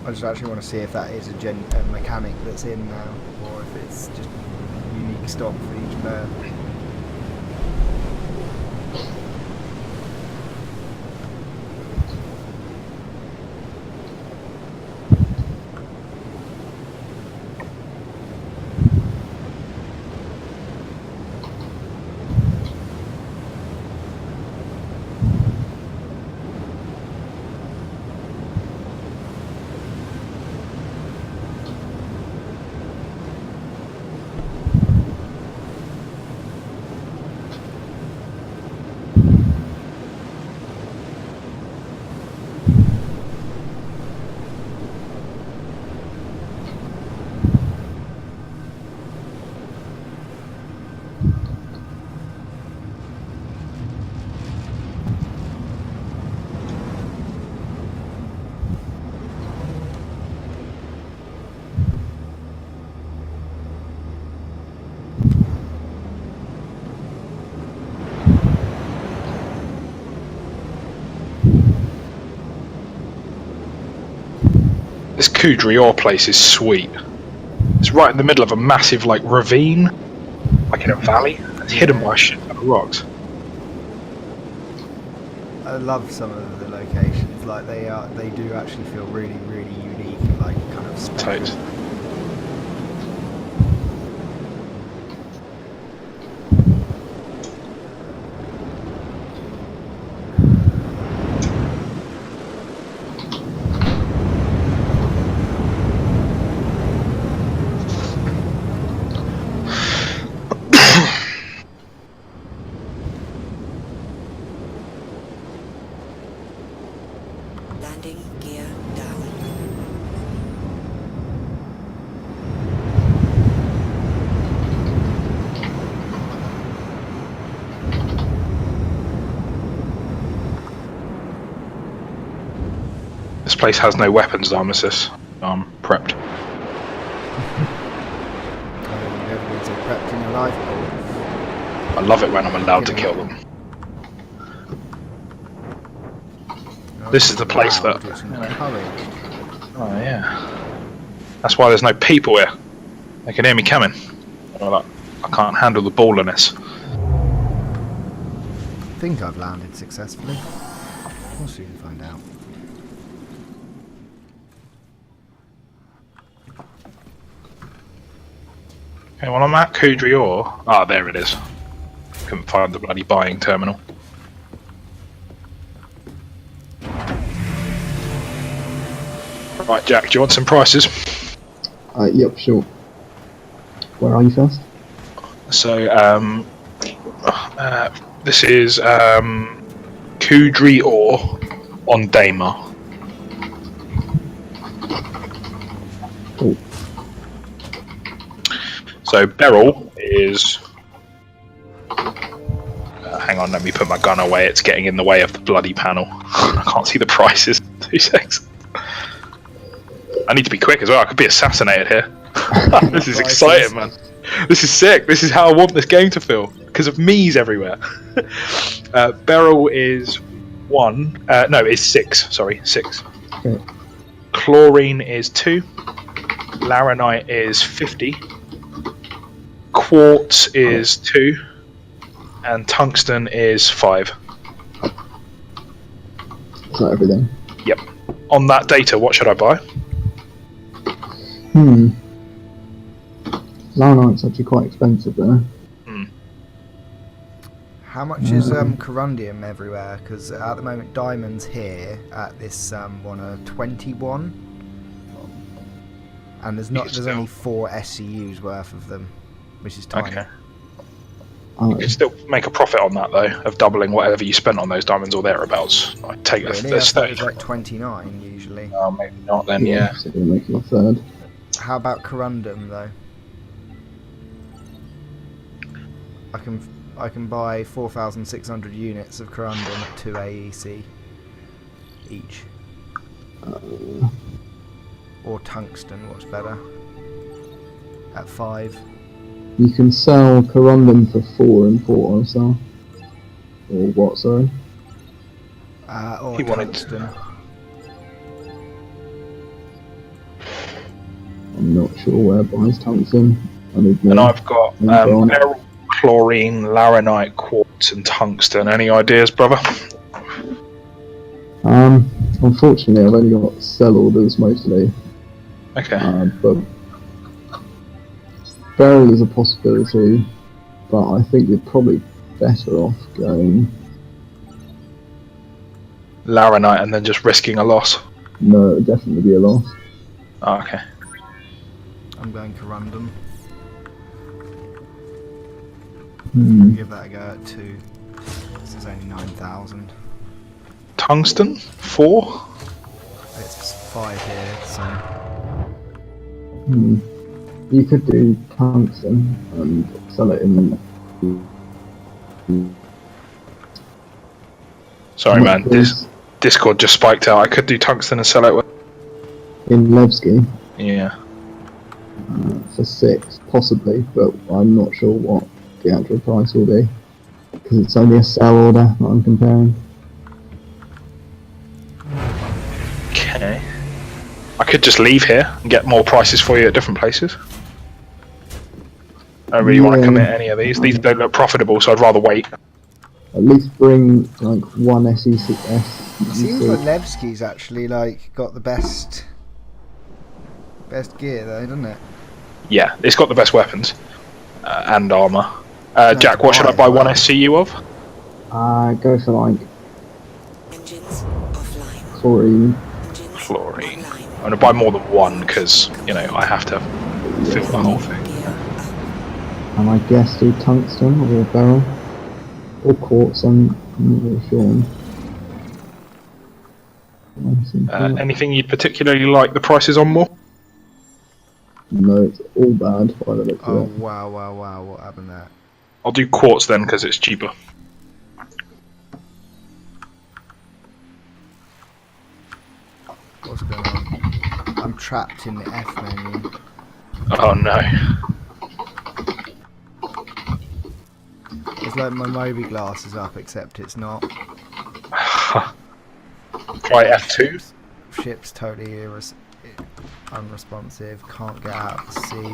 I just actually want to see if that is a mechanic that's in now, or if it's just unique stock for each player. This Coudrior place is sweet. It's right in the middle of a massive like ravine, like in a valley. It's hidden by a shit ton of rocks. I love some of the locations. Like they do actually feel really, really unique and like kind of special. Totes. Landing gear down. This place has no weapons, Armistice. I'm prepped. You've ever been so prepped in your life, Paul? I love it when I'm allowed to kill them. This is the place that... It's encouraged. Oh yeah. That's why there's no people here. They can hear me coming. I can't handle the balliness. I think I've landed successfully. We'll soon find out. Okay, well I'm at Coudrior. Ah, there it is. Couldn't find the bloody buying terminal. Right, Jack, do you want some prices? Yep, sure. Where are you first? So, this is Coudrior on Damer. Cool. So Beryl is... hang on, let me put my gun away, it's getting in the way of the bloody panel. I can't see the prices. 2 seconds. I need to be quick as well, I could be assassinated here. This is exciting, man. This is sick, this is how I want this game to feel. Because of me's everywhere. Beryl is 1, no, is 6, sorry, 6. Okay. Chlorine is 2. Laranite is 50. Quartz is 2. And tungsten is 5. Is that everything? Yep. On that data, what should I buy? Laranite's actually quite expensive there. How much is corundium everywhere? Because at the moment diamonds here at this one are 21, and there's only 4 SCUs worth of them, which is tiny. Okay. You can still make a profit on that though, of doubling whatever you spent on those diamonds or thereabouts. I take Really? I this thought it was like 29 usually. Oh, maybe not then. Yeah. So you're making a third. How about corundum though? I can buy 4,600 units of corundum at 2 AEC each. Or tungsten, what's better? At 5. You can sell corundum for 4 in Port Orsal. Or what, sorry? Or He wanted- tungsten. I'm not sure where buys tungsten. I need And more I've got info on it. beryl, chlorine, laranite, quartz, and tungsten. Any ideas, brother? Unfortunately, I've only got sell orders mostly. Okay. But beryl is a possibility, but I think you're probably better off going. Laranite and then just risking a loss. No, it would definitely be a loss. Oh, okay. I'm going corundum. Hmm. Give that a go at 2. This is only 9,000. Tungsten? 4? It's 5 here, so You could do tungsten and sell it in. Sorry, man. Discord just spiked out. I could do tungsten and sell it. In Levski Yeah. for 6, possibly, but I'm not sure what the actual price will be because it's only a sell order that I'm comparing. Okay. I could just leave here and get more prices for you at different places. I don't really want to Yeah. commit any of these. These don't look profitable, so I'd rather wait. At least bring like one SEC. It seems like Levski's actually like got the best gear though, doesn't it? Yeah, it's got the best weapons and armor. Jack, what should I buy one SCU of? Go for like Engines offline. chlorine. Engines Chlorine. online. I'm going to buy more than one because, you know, I have to fill the whole thing. Gear up. And I guess do tungsten or barrel or quartz. I'm not really sure. Anything you'd particularly like the prices on more? No, it's all bad by the look Oh of it. wow, what happened there? I'll do quartz then because it's cheaper. What's going on? I'm trapped in the F menu. Oh no. It's like my Moby glass is up, except it's not. Try F2. Ship's totally unresponsive. Can't get out to sea.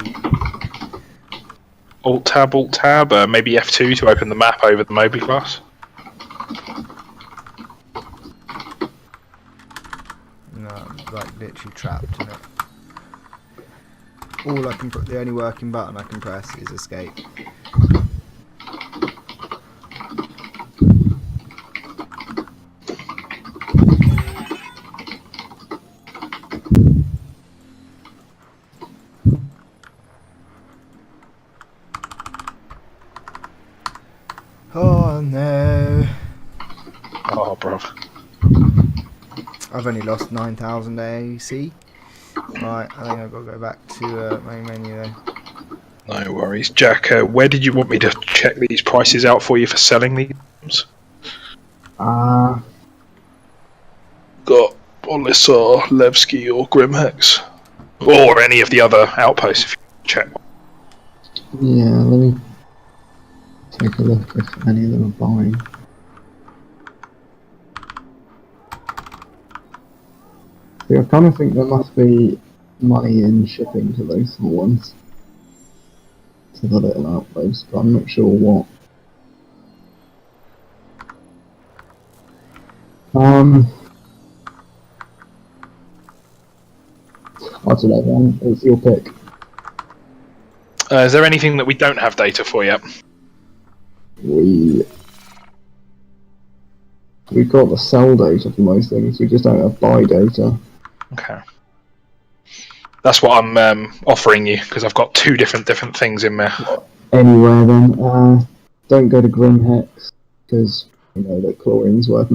Alt tab, maybe F2 to open the map over the Moby class. No, I'm like literally trapped in it. All I can, the only working button I can press is escape. Oh no! Oh, bruv. I've only lost 9,000 AUEC. Right, I think I've got to go back to main menu though. No worries. Jack, where did you want me to check these prices out for you for selling these? Got Olisar, Levski or Grimhex. Or any of the other outposts if you check. Yeah, let me take a look if any of them are buying. See, I kind of think there must be money in shipping to those small ones. To the little outpost, but I'm not sure what. I don't know, man. It's your pick. Is there anything that we don't have data for yet? We've got the sell data for most things, we just don't have buy data. Okay. That's what I'm offering you, because I've got two different things in there. Anywhere then, don't go to Grimhex, because, you know, that chlorine's worth